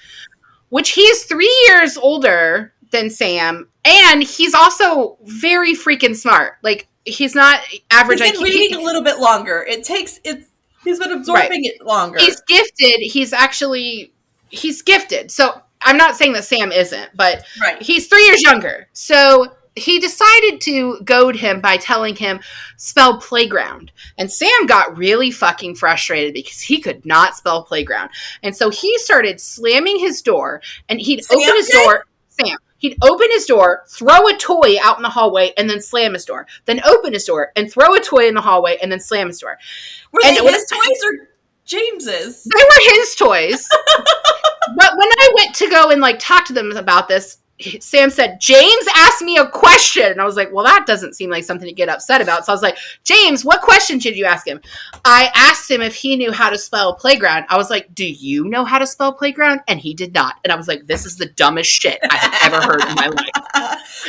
which he's 3 years older than Sam, and he's also very freaking smart. Like, he's not average IQ. He's been reading a little bit longer. He's been absorbing it longer. He's gifted. He's gifted. So I'm not saying that Sam isn't, but he's 3 years younger. So he decided to goad him by telling him spell playground. And Sam got really fucking frustrated because he could not spell playground. And so he started slamming his door and he'd open his door. Sam. He'd open his door, throw a toy out in the hallway, and then slam his door. Then open his door and throw a toy in the hallway, and then slam his door. Were they his toys or James's? They were his toys. But when I went to go and like talk to them about this, Sam said, James asked me a question. And I was like, well, that doesn't seem like something to get upset about. So I was like, James, what question did you ask him? I asked him if he knew how to spell playground. I was like, do you know how to spell playground? And he did not. And I was like, this is the dumbest shit I have ever heard in my life.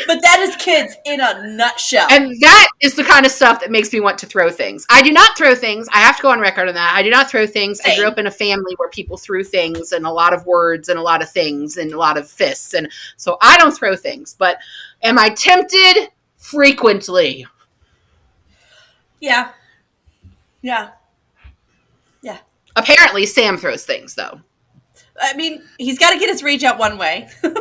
But that is kids in a nutshell. And that is the kind of stuff that makes me want to throw things. I do not throw things. I have to go on record on that. I do not throw things. Same. I grew up in a family where people threw things and a lot of words and a lot of things and a lot of fists. And so I don't throw things, but am I tempted? Frequently. Yeah. Apparently Sam throws things though. I mean, he's got to get his rage out one way. Man.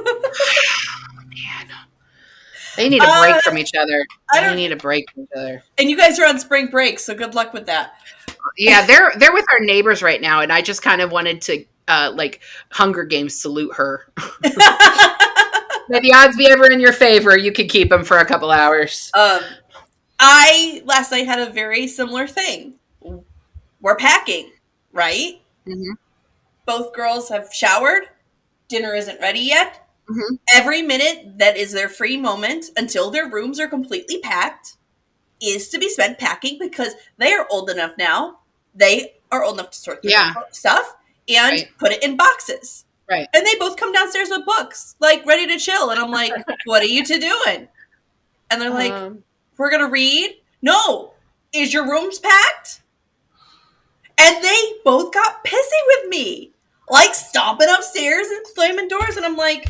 They need a break from each other. They need a break from each other. And you guys are on spring break, so good luck with that. Yeah, they're with our neighbors right now, and I just kind of wanted to like Hunger Games salute her. May the odds be ever in your favor. You can keep them for a couple hours. I last night had a very similar thing. We're packing, right? Mm-hmm. Both girls have showered. Dinner isn't ready yet. Mm-hmm. Every minute that is their free moment until their rooms are completely packed is to be spent packing because they are old enough now. They are old enough to sort their stuff and put it in boxes. Right. And they both come downstairs with books, like ready to chill. And I'm like, what are you two doing? And they're like, we're going to read. No. Is your rooms packed? And they both got pissy with me, like stomping upstairs and slamming doors. And I'm like,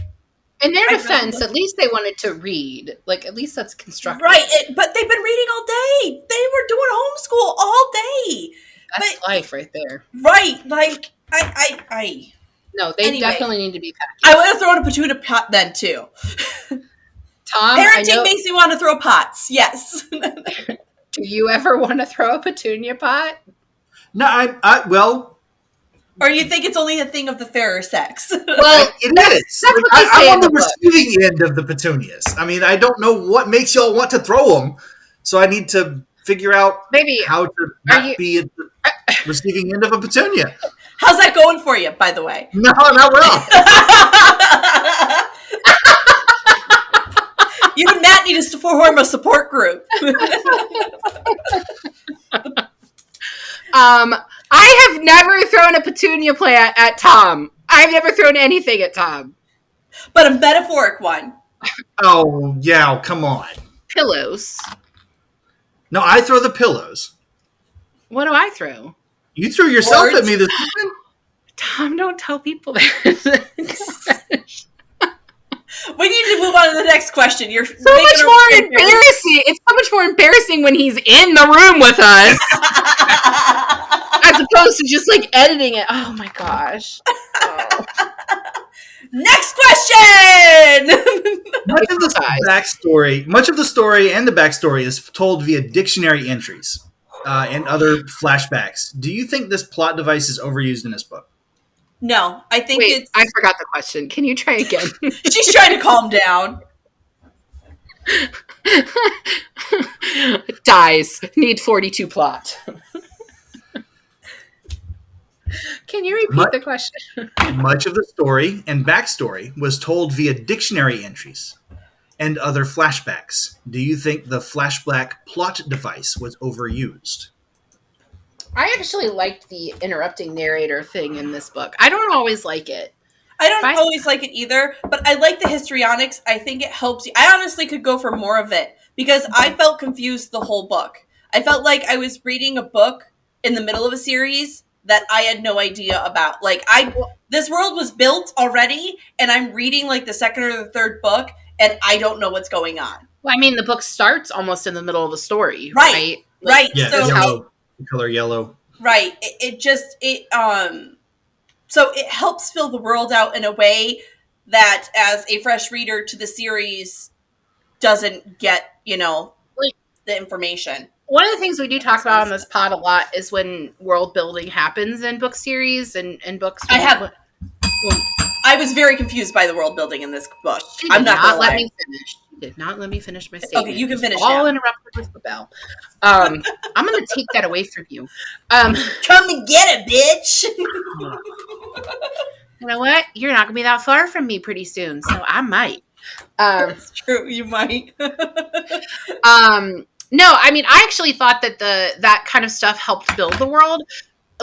in their defense, at least they wanted to read. Like, at least that's constructive. Right. But they've been reading all day. They were doing homeschool all day. That's life right there. Right. Like, No, they definitely need to be packed. I would have thrown a petunia pot then, too. Tom, parenting makes me want to throw pots. Yes. Do you ever want to throw a petunia pot? No, well, Or you think it's only a thing of the fairer sex? Well, it is. That's what they say I'm in on the the book. receiving end of the petunias. I mean, I don't know what makes y'all want to throw them, so I need to figure out Maybe. how to not be at the receiving end of a petunia. How's that going for you, by the way? No, not well. You and Matt need to form a support group. I have never thrown a petunia plant at Thom. I've never thrown anything at Thom. But a metaphoric one. Oh, yeah, come on. Pillows. No, I throw the pillows. What do I throw? You threw yourself Words. at me this morning. Thom, don't tell people that. We need to move on to the next question. You're So much more embarrassing. It's so much more embarrassing when he's in the room with us, as opposed to just like editing it. Oh my gosh. Oh. Next question. Much of the story and the backstory is told via dictionary entries and other flashbacks. Do you think this plot device is overused in this book? No, I think Wait, I forgot the question. Can you try again? She's trying to calm down. Dies. Need 42 plot. Can you repeat the question? Much of the story and backstory was told via dictionary entries and other flashbacks. Do you think the flashback plot device was overused? I actually liked the interrupting narrator thing in this book. I don't always like it. I don't always like it either, but I like the histrionics. I think it helps you. I honestly could go for more of it because I felt confused the whole book. I felt like I was reading a book in the middle of a series that I had no idea about. Like this world was built already, and I'm reading like the second or the third book, and I don't know what's going on. Well, I mean, the book starts almost in the middle of the story, right? Like, right. Yeah, so yellow, color yellow. Right. So it helps fill the world out in a way that as a fresh reader to the series doesn't get, the information. One of the things we do talk about on this pod a lot is when world building happens in book series and books. I was very confused by the world building in this book. I'm not going to let me finish. She did not let me finish my statement. Okay, you can finish all now. interrupted with the bell. I'm going to take that away from you. Come and get it, bitch. You know what? You're not going to be that far from me pretty soon, so I might. That's true. You might. No, I mean, I actually thought that that kind of stuff helped build the world.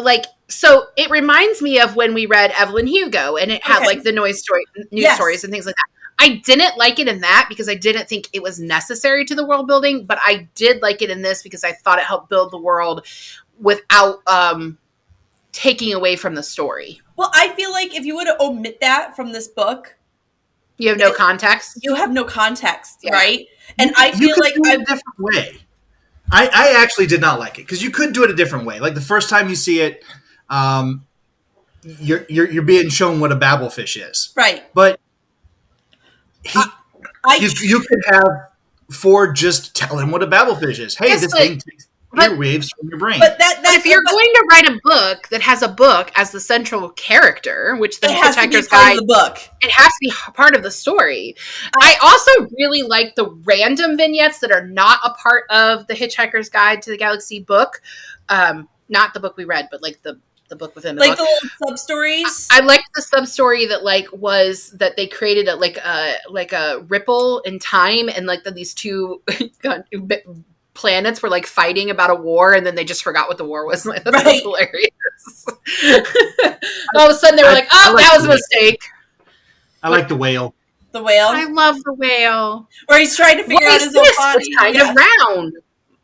Like, so it reminds me of when we read Evelyn Hugo, and it had like the news stories and things like that. I didn't like it in that because I didn't think it was necessary to the world building, but I did like it in this because I thought it helped build the world without taking away from the story. Well, I feel like if you were to omit that from this book, you have no context. You have no context, right? And I feel like do it a different way. I actually did not like it because you could do it a different way. Like the first time you see it, you're being shown what a babblefish is, right? But you could have Ford just tell him what a babblefish is. Hey, this thing takes waves from your brain. But if you're going to write a book that has a book as the central character, which the Hitchhiker's Guide, the book, it has to be part of the story. I also really like the random vignettes that are not a part of the Hitchhiker's Guide to the Galaxy book. Not the book we read, but like the book within the book. Like the little sub-stories? I liked the sub-story that was that they created a ripple in time, and like these two planets were like fighting about a war, and then they just forgot what the war was. That was hilarious. All of a sudden they were like, that was a mistake. I like the whale. The whale? I love the whale. Where he's trying to figure out his own body. It's kind of round.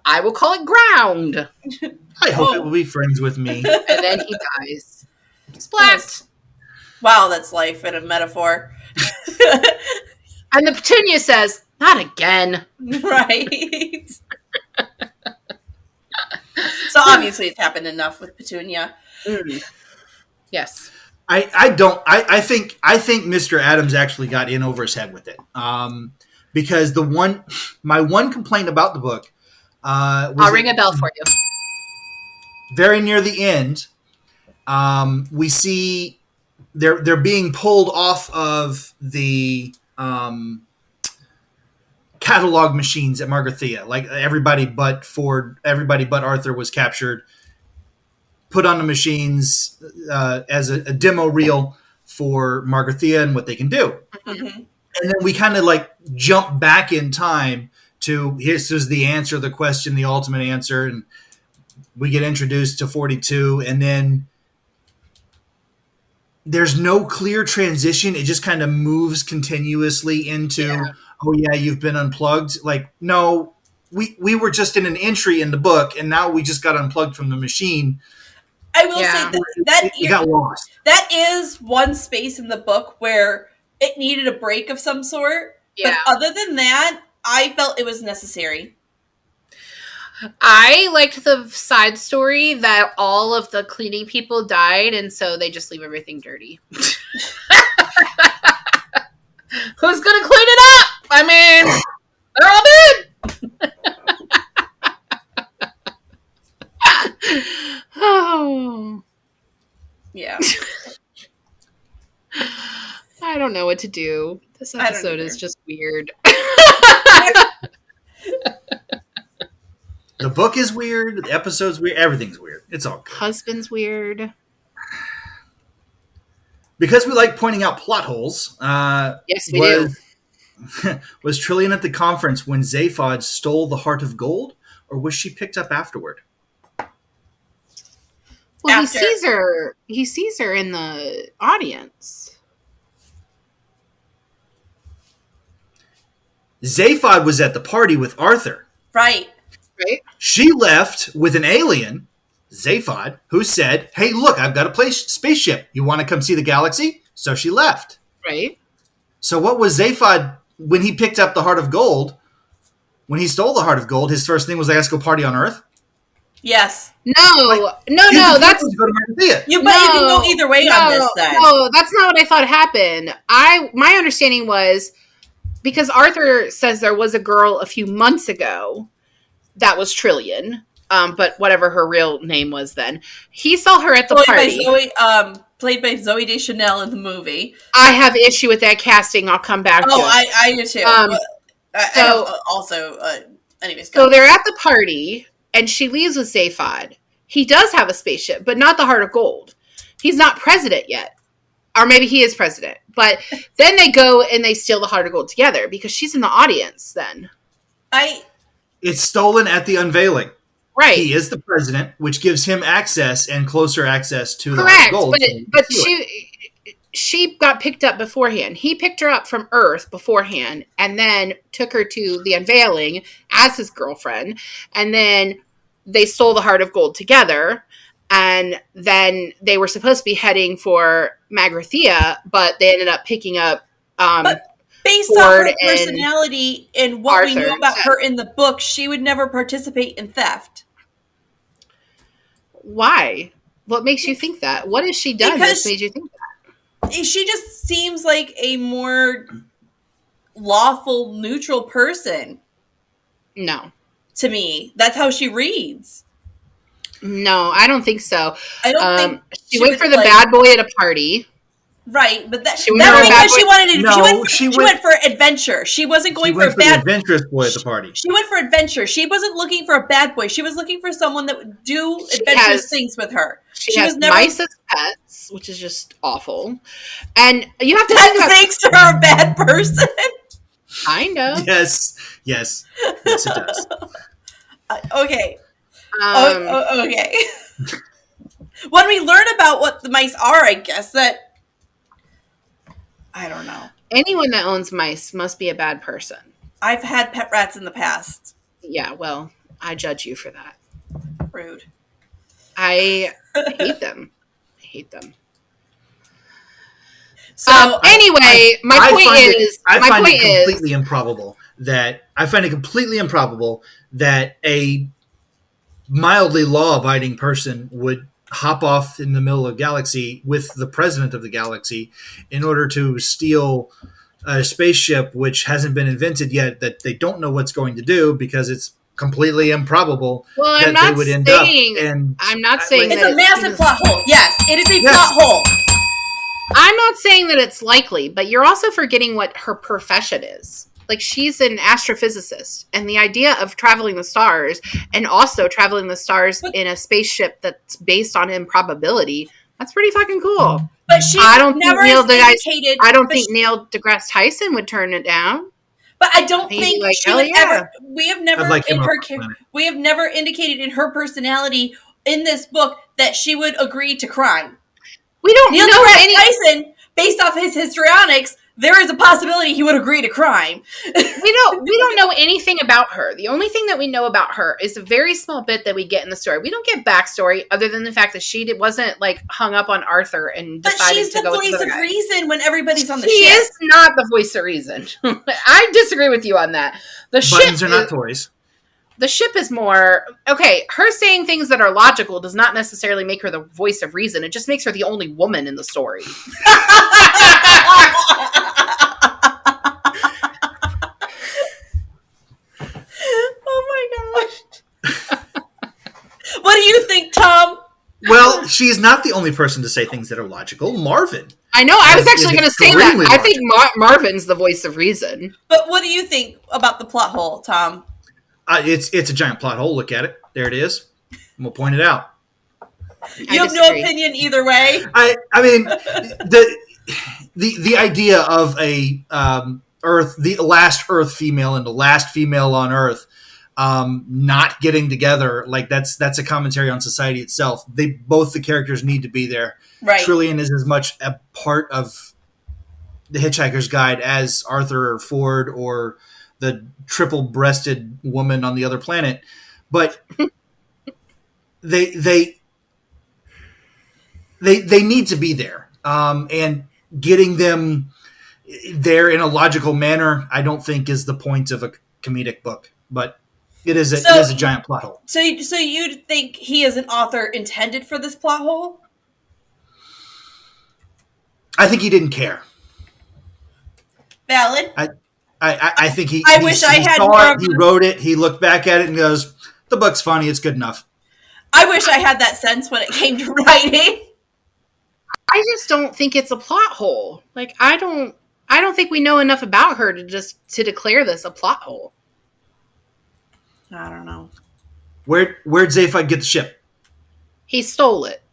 I will call it ground. I hope it will be friends with me. And then he dies. Splat! Wow, that's life in a metaphor. And the Petunia says, not again. Right. So obviously it's happened enough with Petunia. Mm. Yes. I think Mr. Adams actually got in over his head with it. Because my one complaint about the book I'll ring a bell for you. Very near the end, we see they're being pulled off of the catalog machines at Margarthea. Like everybody but Arthur was captured, put on the machines as a demo reel for Margarthea and what they can do. Mm-hmm. And then we kind of like jump back in time to here's the answer, the question, the ultimate answer, and we get introduced to 42, and then there's no clear transition. It just kind of moves continuously into, oh yeah, you've been unplugged. Like, no, we were just in an entry in the book, and now we just got unplugged from the machine. I will say that it got lost. That is one space in the book where it needed a break of some sort. Yeah. But other than that, I felt it was necessary. I liked the side story that all of the cleaning people died, and so they just leave everything dirty. Who's gonna clean it up? I mean, they're all dead. Oh. Yeah. I don't know what to do. This episode is just weird. The book is weird. The episode's weird. Everything's weird. It's all good. Husband's weird. Because we like pointing out plot holes. Yes, we do. Was Trillian at the conference when Zaphod stole the heart of gold, or was she picked up afterward? Well, he sees her. He sees her in the audience. Zaphod was at the party with Arthur. Right. She left with an alien, Zaphod, who said, hey, look, I've got a spaceship. You want to come see the galaxy? So she left. Right. So what was Zaphod when he picked up the heart of gold? When he stole the heart of gold, his first thing was, let's go party on Earth? Yes. No. That's you can go either way on this. Then no, that's not what I thought happened. My understanding was because Arthur says there was a girl a few months ago that was Trillian, but whatever her real name was then. He saw her at the party. Played by Zooey Deschanel in the movie. I have issue with that casting. I'll come back to it. I do too. Anyways. So they're at the party, and she leaves with Zaphod. He does have a spaceship, but not the Heart of Gold. He's not president yet. Or maybe he is president. But then they go and they steal the Heart of Gold together because she's in the audience then. It's stolen at the unveiling. Right. He is the president, which gives him access and closer access to the Heart of Gold. But she got picked up beforehand. He picked her up from Earth beforehand and then took her to the unveiling as his girlfriend. And then they stole the Heart of Gold together. And then they were supposed to be heading for Margarthea, but they ended up picking up based on her personality and what Arthur, we knew about her in the book, she would never participate in theft. Why? What makes you think that? What has she done that made you think that? She just seems like a more lawful, neutral person. No. To me. That's how she reads. No, I don't think so. I don't think she went for the bad boy at a party. Right, but that's because she wanted to. No, she went for adventure. She wasn't going for a bad adventurous boy at the party. She went for adventure. She wasn't looking for a bad boy. She was looking for someone that would do adventurous things with her. She has mice as pets, which is just awful. And you have to that makes her a bad person. Kind of. Yes, it does. Okay. Okay. When we learn about what the mice are, I guess that. I don't know. Anyone that owns mice must be a bad person. I've had pet rats in the past. Yeah, well, I judge you for that. Rude. I hate them. So anyway, I find it completely improbable that a mildly law-abiding person would hop off in the middle of the galaxy with the president of the galaxy in order to steal a spaceship which hasn't been invented yet, that they don't know what's going to do because it's completely improbable Well, that they would end up. And I'm not saying it's that a massive plot hole. Yes, it is a plot hole. I'm not saying that it's likely, but you're also forgetting what her profession is. Like, she's an astrophysicist, and the idea of traveling the stars and also traveling the stars in a spaceship that's based on improbability, that's pretty fucking cool. But she never indicated. I don't think Neil deGrasse Tyson would turn it down. But I don't think like, she would ever. We have never we have never indicated in her personality in this book that she would agree to crime. We don't Neil know deGrasse Tyson, based off his histrionics, there is a possibility he would agree to crime. We don't know anything about her. The only thing that we know about her is a very small bit that we get in the story. We don't get backstory other than the fact that she wasn't like hung up on Arthur and decided to go with the she's the voice of reason when everybody's on the ship. She is not the voice of reason. I disagree with you on that. Buttons are not toys. The ship is more, okay, her saying things that are logical does not necessarily make her the voice of reason. It just makes her the only woman in the story. Oh my gosh. What do you think, Tom? Well, she's not the only person to say things that are logical. Marvin. I know. I was actually going to say that. Logical. I think Marvin's the voice of reason. But what do you think about the plot hole, Tom? It's a giant plot hole. Look at it. There it is. We'll point it out. You have no opinion either way. I mean, the idea of a Earth, the last Earth female and the last female on Earth, not getting together, like that's a commentary on society itself. Both the characters need to be there. Right. Trillian is as much a part of the Hitchhiker's Guide as Arthur or Ford or the triple-breasted woman on the other planet, but they need to be there, and getting them there in a logical manner, I don't think is the point of a comedic book, but it is a giant plot hole. So you think he as an author intended for this plot hole? I think he didn't care. Valid. I think he. I wish I had more of. He wrote it. He looked back at it and goes, "The book's funny. It's good enough." I wish I had that sense when it came to writing. I just don't think it's a plot hole. Like, I don't think we know enough about her to declare this a plot hole. I don't know. Where'd Zaphod get the ship? He stole it.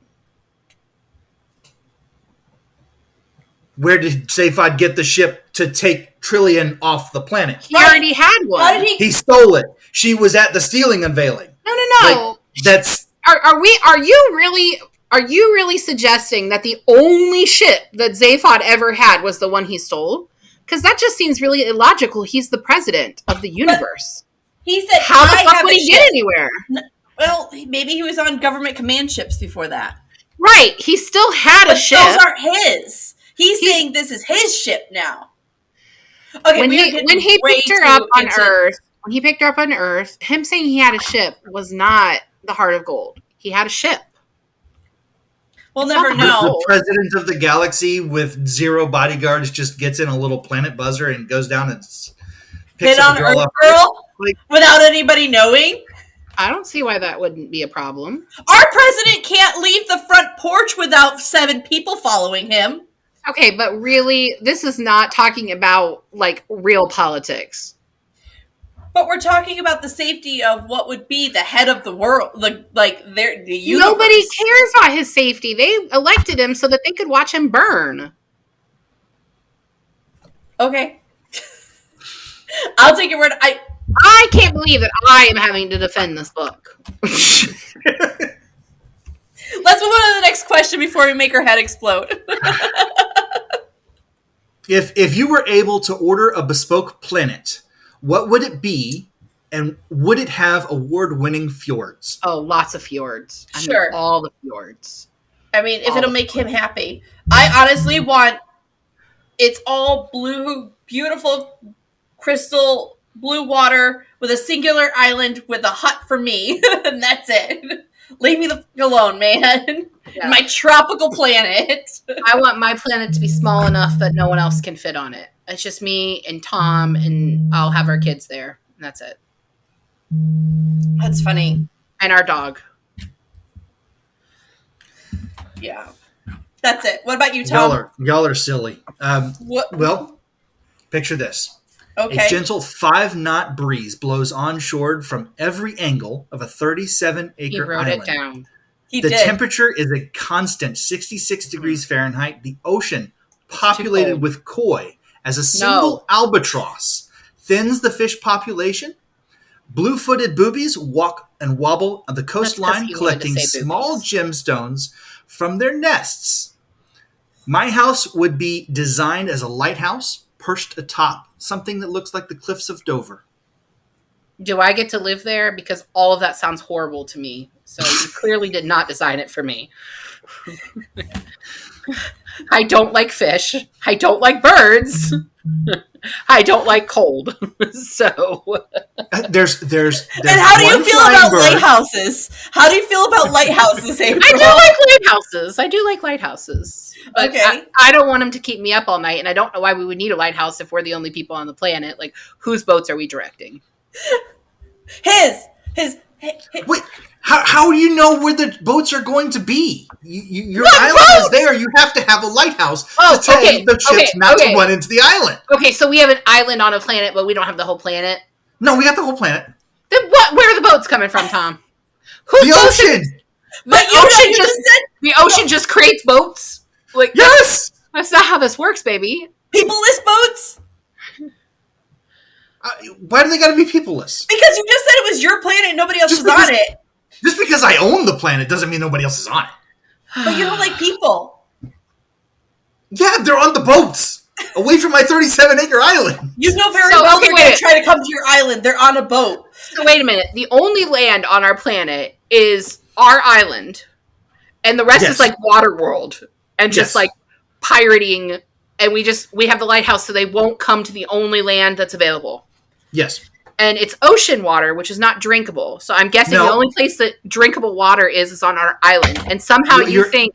Where did Zaphod get the ship to take Trillian off the planet? He already had one. How did he stole it. She was at the stealing unveiling. No. Like, that's. Are you really suggesting that the only ship that Zaphod ever had was the one he stole? Because that just seems really illogical. He's the president of the universe. He said, how the fuck would he get anywhere? Well, maybe he was on government command ships before that. Right. He still had a ship. Those aren't his. He's saying this is his ship now. Okay, when he picked her up on Earth, him saying he had a ship was not the heart of gold. He had a ship. We'll never know. The president of the galaxy with 0 bodyguards just gets in a little planet buzzer and goes down and picks up a girl up. Without anybody knowing? I don't see why that wouldn't be a problem. Our president can't leave the front porch without 7 people following him. Okay, but really, this is not talking about, like, real politics. But we're talking about the safety of what would be the head of the world, the universe. Nobody cares about his safety. They elected him so that they could watch him burn. Okay. I'll take your word. I can't believe that I am having to defend this book. Let's move on to the next question before we make our head explode. If you were able to order a bespoke planet, what would it be, and would it have award-winning fjords? Oh, lots of fjords. Sure. All the fjords. I mean, if it'll make him happy. I honestly want... It's all blue, beautiful, crystal, blue water with a singular island with a hut for me. And that's it. Leave me alone, man. Yeah. My tropical planet. I want my planet to be small enough that no one else can fit on it. It's just me and Tom, and I'll have our kids there. And that's it. That's funny. And our dog. Yeah. That's it. What about you, Tom? Y'all are silly. What? Well, picture this. Okay. A gentle 5-knot breeze blows onshore from every angle of a 37-acre He wrote island. it down. He The did. temperature is a constant 66 degrees Fahrenheit. The ocean, populated with koi, as a single albatross, thins the fish population. Blue-footed boobies walk and wobble on the coastline, collecting small gemstones from their nests. My house would be designed as a lighthouse perched atop something that looks like the cliffs of Dover. Do I get to live there? Because all of that sounds horrible to me. So you clearly did not design it for me. I don't like fish. I don't like birds. I don't like cold. So There's and how do you feel about lighthouses? How do you feel about lighthouses, April? I do like lighthouses. But Okay. I don't want them to keep me up all night, and I don't know why we would need a lighthouse if we're the only people on the planet. Like, whose boats are we directing? His. Wait, how do you know where the boats are going to be? Your island is there. You have to have a lighthouse to tell the ships not to run into the island. Okay, so we have an island on a planet, but we don't have the whole planet. No, we got the whole planet. Then where are the boats coming from, Tom? The ocean. But the ocean just creates boats. Like, yes, that's not how this works, baby. People-less boats? Why do they got to be people-less? Because you just said it was your planet and nobody else is on it. Just because I own the planet doesn't mean nobody else is on it. But you don't like people. Yeah, they're on the boats. Away from my 37-acre island. You know very well they're going to try to come to your island. They're on a boat. So wait a minute. The only land on our planet is our island. And the rest is like water world. And just like pirating. And we have the lighthouse so they won't come to the only land that's available. Yes. And it's ocean water, which is not drinkable. So I'm guessing the only place that drinkable water is on our island. And somehow you think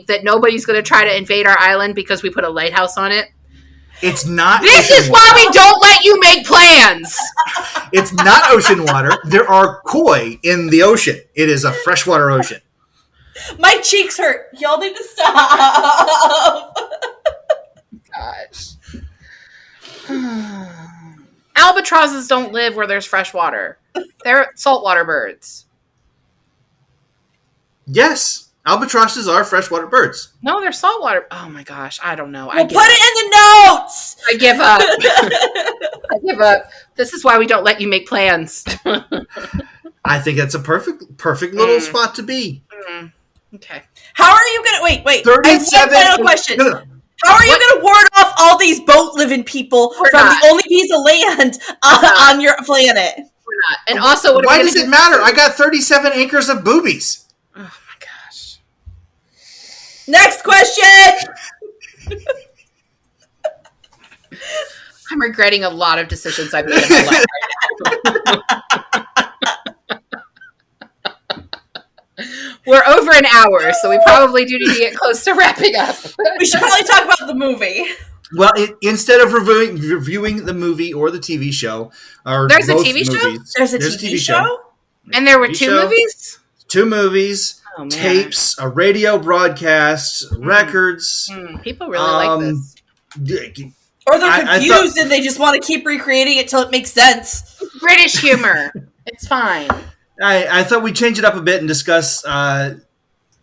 that nobody's going to try to invade our island because we put a lighthouse on it. It's not. This is why we don't let you make plans. It's not ocean water. There are koi in the ocean. It is a freshwater ocean. My cheeks hurt. Y'all need to stop. Gosh. Albatrosses don't live where there's fresh water. They're saltwater birds. Yes. Albatrosses are freshwater birds. No, they're saltwater. Oh my gosh. I don't know. Well, put it in the notes. I give up. I give up. This is why we don't let you make plans. I think that's a perfect little spot to be. Okay. How are you going to... Wait. 37... I have one final question. No. How are you going to ward off all these boat-living people from the only piece of land on your planet? We're not. And also... Why does it matter? I got 37 acres of boobies. Oh my gosh. Next question! I'm regretting a lot of decisions I've made in my life right now. We're over an hour, so we probably do need to get close to wrapping up. We should probably talk about the movie. Well, instead of reviewing the movie or the TV show, or there's a TV show? There's a TV show? And there were two movies? 2 movies, tapes, a radio broadcast, records. People really like this. Or they're confused and they just want to keep recreating it till it makes sense. British humor. It's fine. I thought we'd change it up a bit and discuss,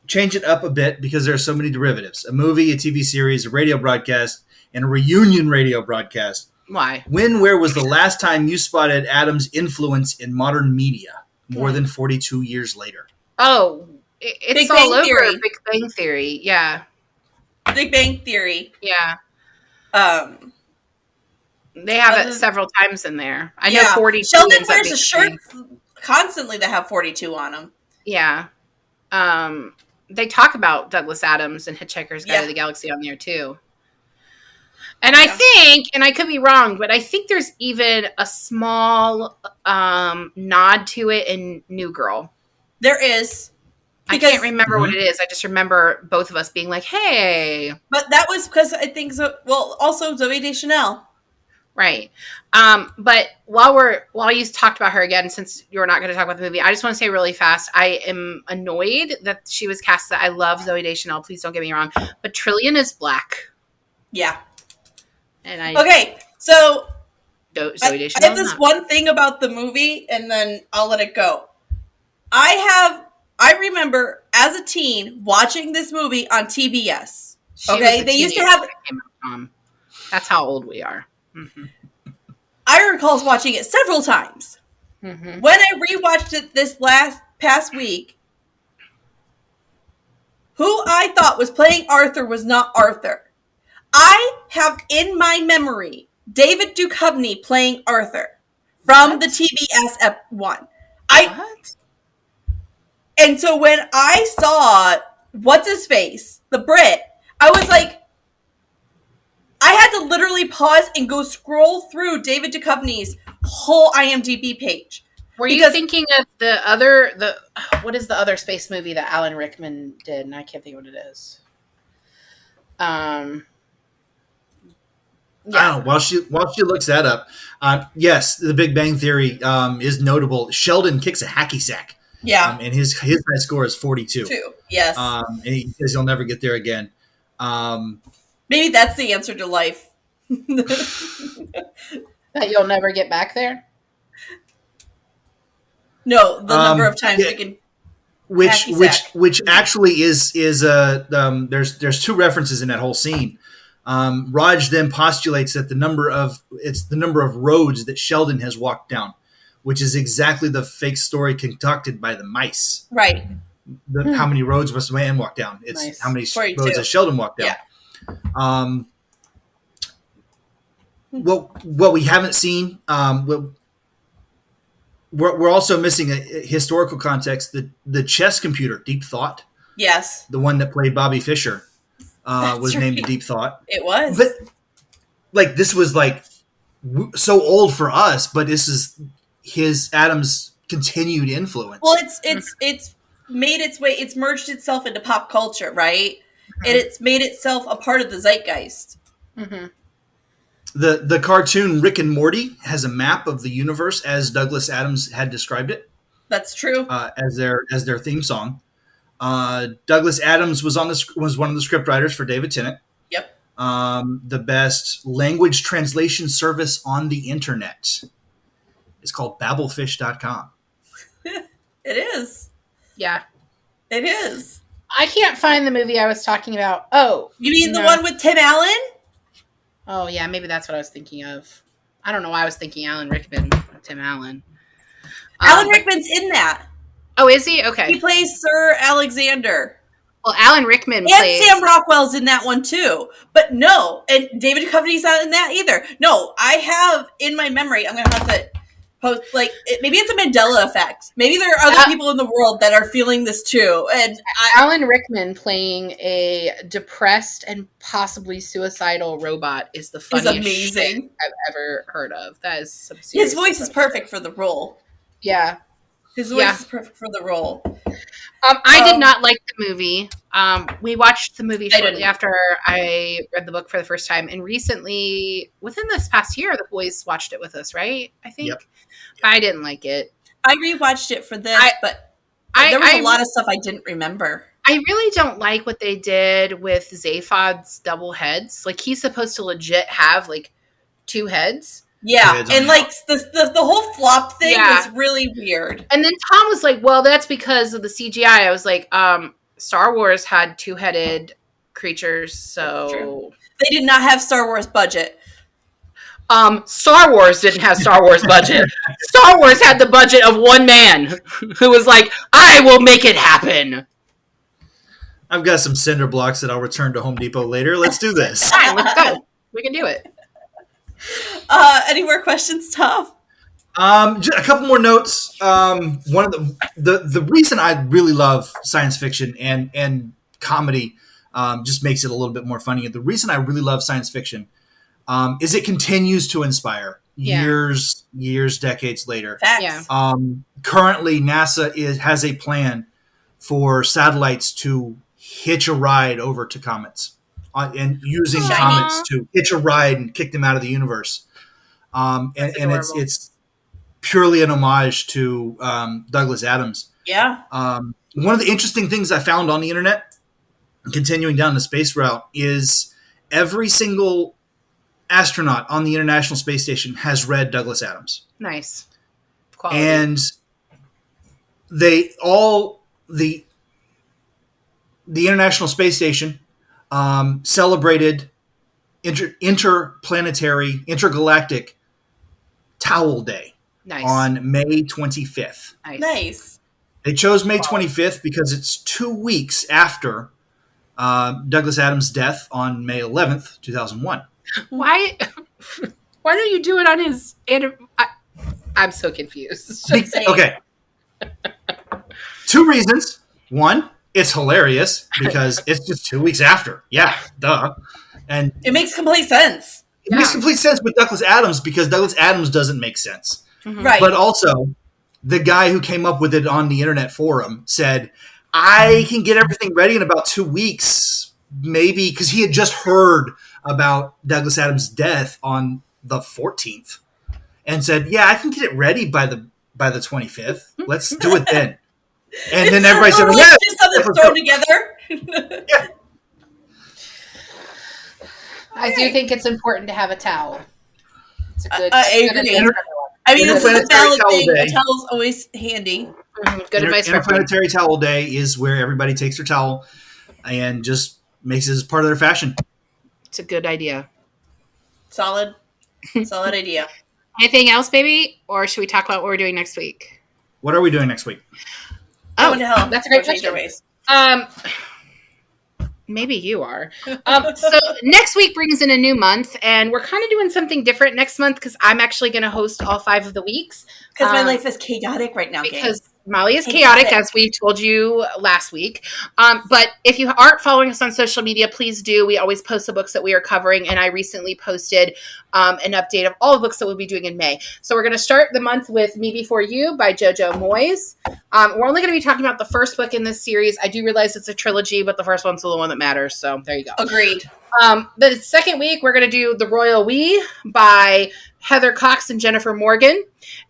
change it up a bit because there are so many derivatives. A movie, a TV series, a radio broadcast, and a reunion radio broadcast. Why? Where was the last time you spotted Adam's influence in modern media more than 42 years later? Oh, it's Big all Bang over Theory. Big Bang Theory. Yeah. Big Bang Theory. Yeah. They have it several times in there. I know 42. Sheldon wears a shirt constantly that have 42 on them. Yeah. They talk about Douglas Adams and Hitchhiker's Guide to the Galaxy on there too. And I think, and I could be wrong, but I think there's even a small nod to it in New Girl. There is. I can't remember what it is. I just remember both of us being like, hey. But that was because I think, also Zoe Deschanel. Right. But while you talked about her again, since you're not going to talk about the movie, I just want to say really fast, I am annoyed that she was cast. I love Zooey Deschanel. Please don't get me wrong, but Trillian is black. Yeah. And okay, so Zooey Deschanel. I have this one thing about the movie, and then I'll let it go. I remember as a teen watching this movie on TBS. They used to have. That's how old we are. Mm-hmm. I recall watching it several times. Mm-hmm. When I rewatched it this past week, who I thought was playing Arthur was not Arthur. I have in my memory David Duchovny playing Arthur from the TBS one. And so when I saw what's his face, the Brit, I was like, I had to literally pause and go scroll through David Duchovny's whole IMDb page. Were you thinking of what is the other space movie that Alan Rickman did? And I can't think of what it is. Yeah. I don't know. While she looks that up, yes, The Big Bang Theory is notable. Sheldon kicks a hacky sack. Yeah. And his high score is 42. Yes. And he says he'll never get there again. Maybe that's the answer to life. That you'll never get back there? No, the number of times we can. Which actually is there's two references in that whole scene. Raj then postulates that the number of roads that Sheldon has walked down, which is exactly the fake story concocted by the mice. Right. How many roads must a man walk down? It's nice. How many 42. Roads has Sheldon walked down? Yeah. What we haven't seen, we're also missing a historical context. The chess computer, Deep Thought. Yes. The one that played Bobby Fischer was named Deep Thought. It was. But this was so old for us, but this is Adam's continued influence. Well, it's made its way. It's merged itself into pop culture, right? Mm-hmm. And it's made itself a part of the zeitgeist. Mm-hmm. The cartoon Rick and Morty has a map of the universe as Douglas Adams had described it. That's true. As their theme song. Douglas Adams was one of the scriptwriters for David Tennant. Yep. The best language translation service on the internet is called Babelfish.com. It is. Yeah. It is. I can't find the movie I was talking about. Oh. You mean the one with Tim Allen? Oh, yeah, maybe that's what I was thinking of. I don't know why I was thinking Alan Rickman, Tim Allen. Alan Rickman's in that. Oh, is he? Okay. He plays Sir Alexander. Well, Alan Rickman plays... And Sam Rockwell's in that one, too. But no, and David Duchovny's not in that either. No, I have in my memory, I'm going to have to post, maybe it's a Mandela effect. Maybe there are other people in the world that are feeling this, too. And Alan Rickman playing a depressed and possibly suicidal robot is the funniest thing I've ever heard of. That is some serious. His voice is perfect for the role. Yeah. His voice is perfect for the role. I did not like the movie. We watched the movie shortly after I read the book for the first time. And recently, within this past year, the boys watched it with us, right? I think. Yep. I didn't like it. I rewatched it for this, but there was a lot of stuff I didn't remember. I really don't like what they did with Zaphod's double heads. He's supposed to legit have, two heads. Yeah, and the whole flop thing was really weird. And then Tom was like, well, that's because of the CGI. I was like, Star Wars had two-headed creatures, so... They did not have Star Wars budget. Star Wars didn't have Star Wars budget. Star Wars had the budget of one man who was like, I will make it happen. I've got some cinder blocks that I'll return to Home Depot later. Let's do this. Fine, let's go. We can do it. Any more questions, Tom? A couple more notes. One of the reason I really love science fiction and comedy just makes it a little bit more funny. The reason I really love science fiction is it continues to inspire years, decades later. Yeah. Currently, NASA has a plan for satellites to hitch a ride over to comets. And using comets to hitch a ride and kick them out of the universe. and it's purely an homage to Douglas Adams. Yeah. One of the interesting things I found on the internet, continuing down the space route, is every single astronaut on the International Space Station has read Douglas Adams. Nice. Quality. And they all, the International Space Station celebrated intergalactic Towel Day on May 25th. Nice. They chose May 25th because it's 2 weeks after Douglas Adams' death on May 11th, 2001. Why don't you do it on his... I'm so confused. Okay. 2 reasons. One, it's hilarious because it's just 2 weeks after. Yeah, duh. And it makes complete sense. It makes complete sense with Douglas Adams because Douglas Adams doesn't make sense. Mm-hmm. Right. But also, the guy who came up with it on the internet forum said, I can get everything ready in about 2 weeks, maybe, because he had just heard about Douglas Adams' death on the 14th and said, yeah, I can get it ready by the 25th. Let's do it then. And then everybody said, yeah. Just something thrown together. Yeah. I do think it's important to have a towel. It's a good. I agree. I mean, this is a valid thing. A towel's always handy. Good advice. Interplanetary Towel Day is where everybody takes their towel and just makes it as part of their fashion. It's a good idea. Solid idea. Anything else, baby? Or should we talk about what we're doing next week? What are we doing next week? Oh, that's a great question. Maybe you are. So next week brings in a new month, and we're kind of doing something different next month because I'm actually going to host all 5 of the weeks. Because my life is chaotic right now, because Molly is chaotic, as we told you last week. But if you aren't following us on social media, please do. We always post the books that we are covering, and I recently posted an update of all the books that we'll be doing in May. So we're going to start the month with Me Before You by Jojo Moyes. We're only going to be talking about the first book in this series. I do realize it's a trilogy, but the first one's the one that matters. So there you go. Agreed. The second week, we're going to do The Royal We by Heather Cox and Jennifer Morgan.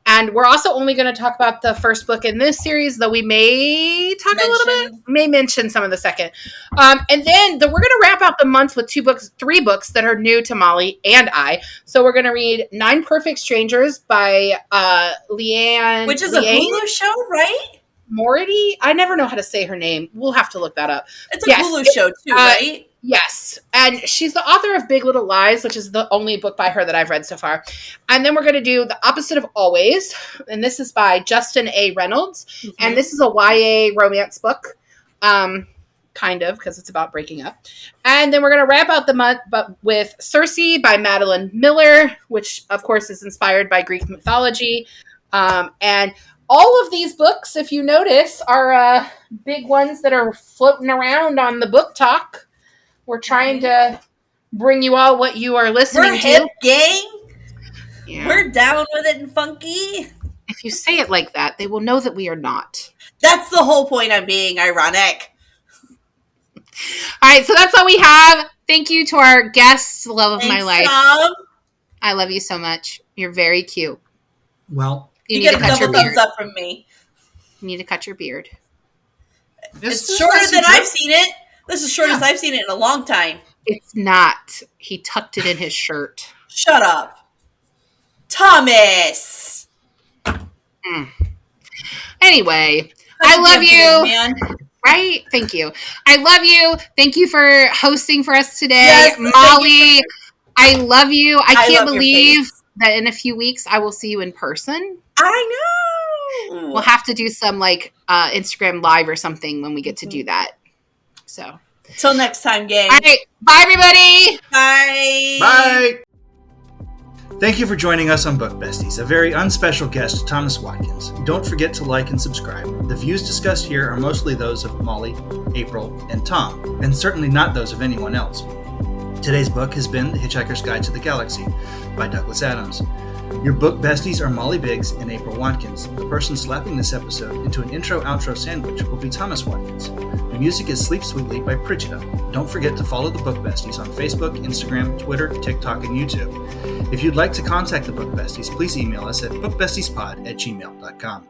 And we're also only going to talk about the first book in this series, though we may talk a little bit, may mention some of the second. And then we're going to wrap out the month with 3 books that are new to Molly and I. So we're going to read 9 Perfect Strangers by Leanne. Which is a Hulu show, right? Mority? I never know how to say her name. We'll have to look that up. It's a Hulu show too, right? Yes. And she's the author of Big Little Lies, which is the only book by her that I've read so far. And then we're going to do The Opposite of Always. And this is by Justin A. Reynolds. Mm-hmm. And this is a YA romance book. Kind of, because it's about breaking up. And then we're going to wrap out the month with Circe by Madeline Miller, which, of course, is inspired by Greek mythology. And all of these books, if you notice, are big ones that are floating around on the book talk. We're trying to bring you all what you are listening to. We're hip, gang. Yeah. We're down with it and funky. If you say it like that, they will know that we are not. That's the whole point of being ironic. All right, so that's all we have. Thank you to our guests, the love of my life. Tom. I love you so much. You're very cute. Well, you get a double thumbs up from me. You need to cut your beard. It's shorter than I've seen it. This is the shortest I've seen it in a long time. It's not. He tucked it in his shirt. Shut up. Thomas! Anyway, I love you. Man. Right? Thank you. I love you. Thank you for hosting for us today. Yes, Molly, I love you. I can't believe that in a few weeks I will see you in person. I know. We'll have to do some Instagram Live or something when we get to do that. So, till next time, gang. All right. Bye, everybody. Bye. Bye. Thank you for joining us on Book Besties, a very unspecial guest, Thomas Watkins. Don't forget to like and subscribe. The views discussed here are mostly those of Molly, April, and Tom, and certainly not those of anyone else. Today's book has been The Hitchhiker's Guide to the Galaxy by Douglas Adams. Your book besties are Molly Biggs and April Watkins. The person slapping this episode into an intro-outro sandwich will be Thomas Watkins. The music is Sleep Sweetly by Prigida. Don't forget to follow the Book Besties on Facebook, Instagram, Twitter, TikTok, and YouTube. If you'd like to contact the Book Besties, please email us at bookbestiespod@gmail.com.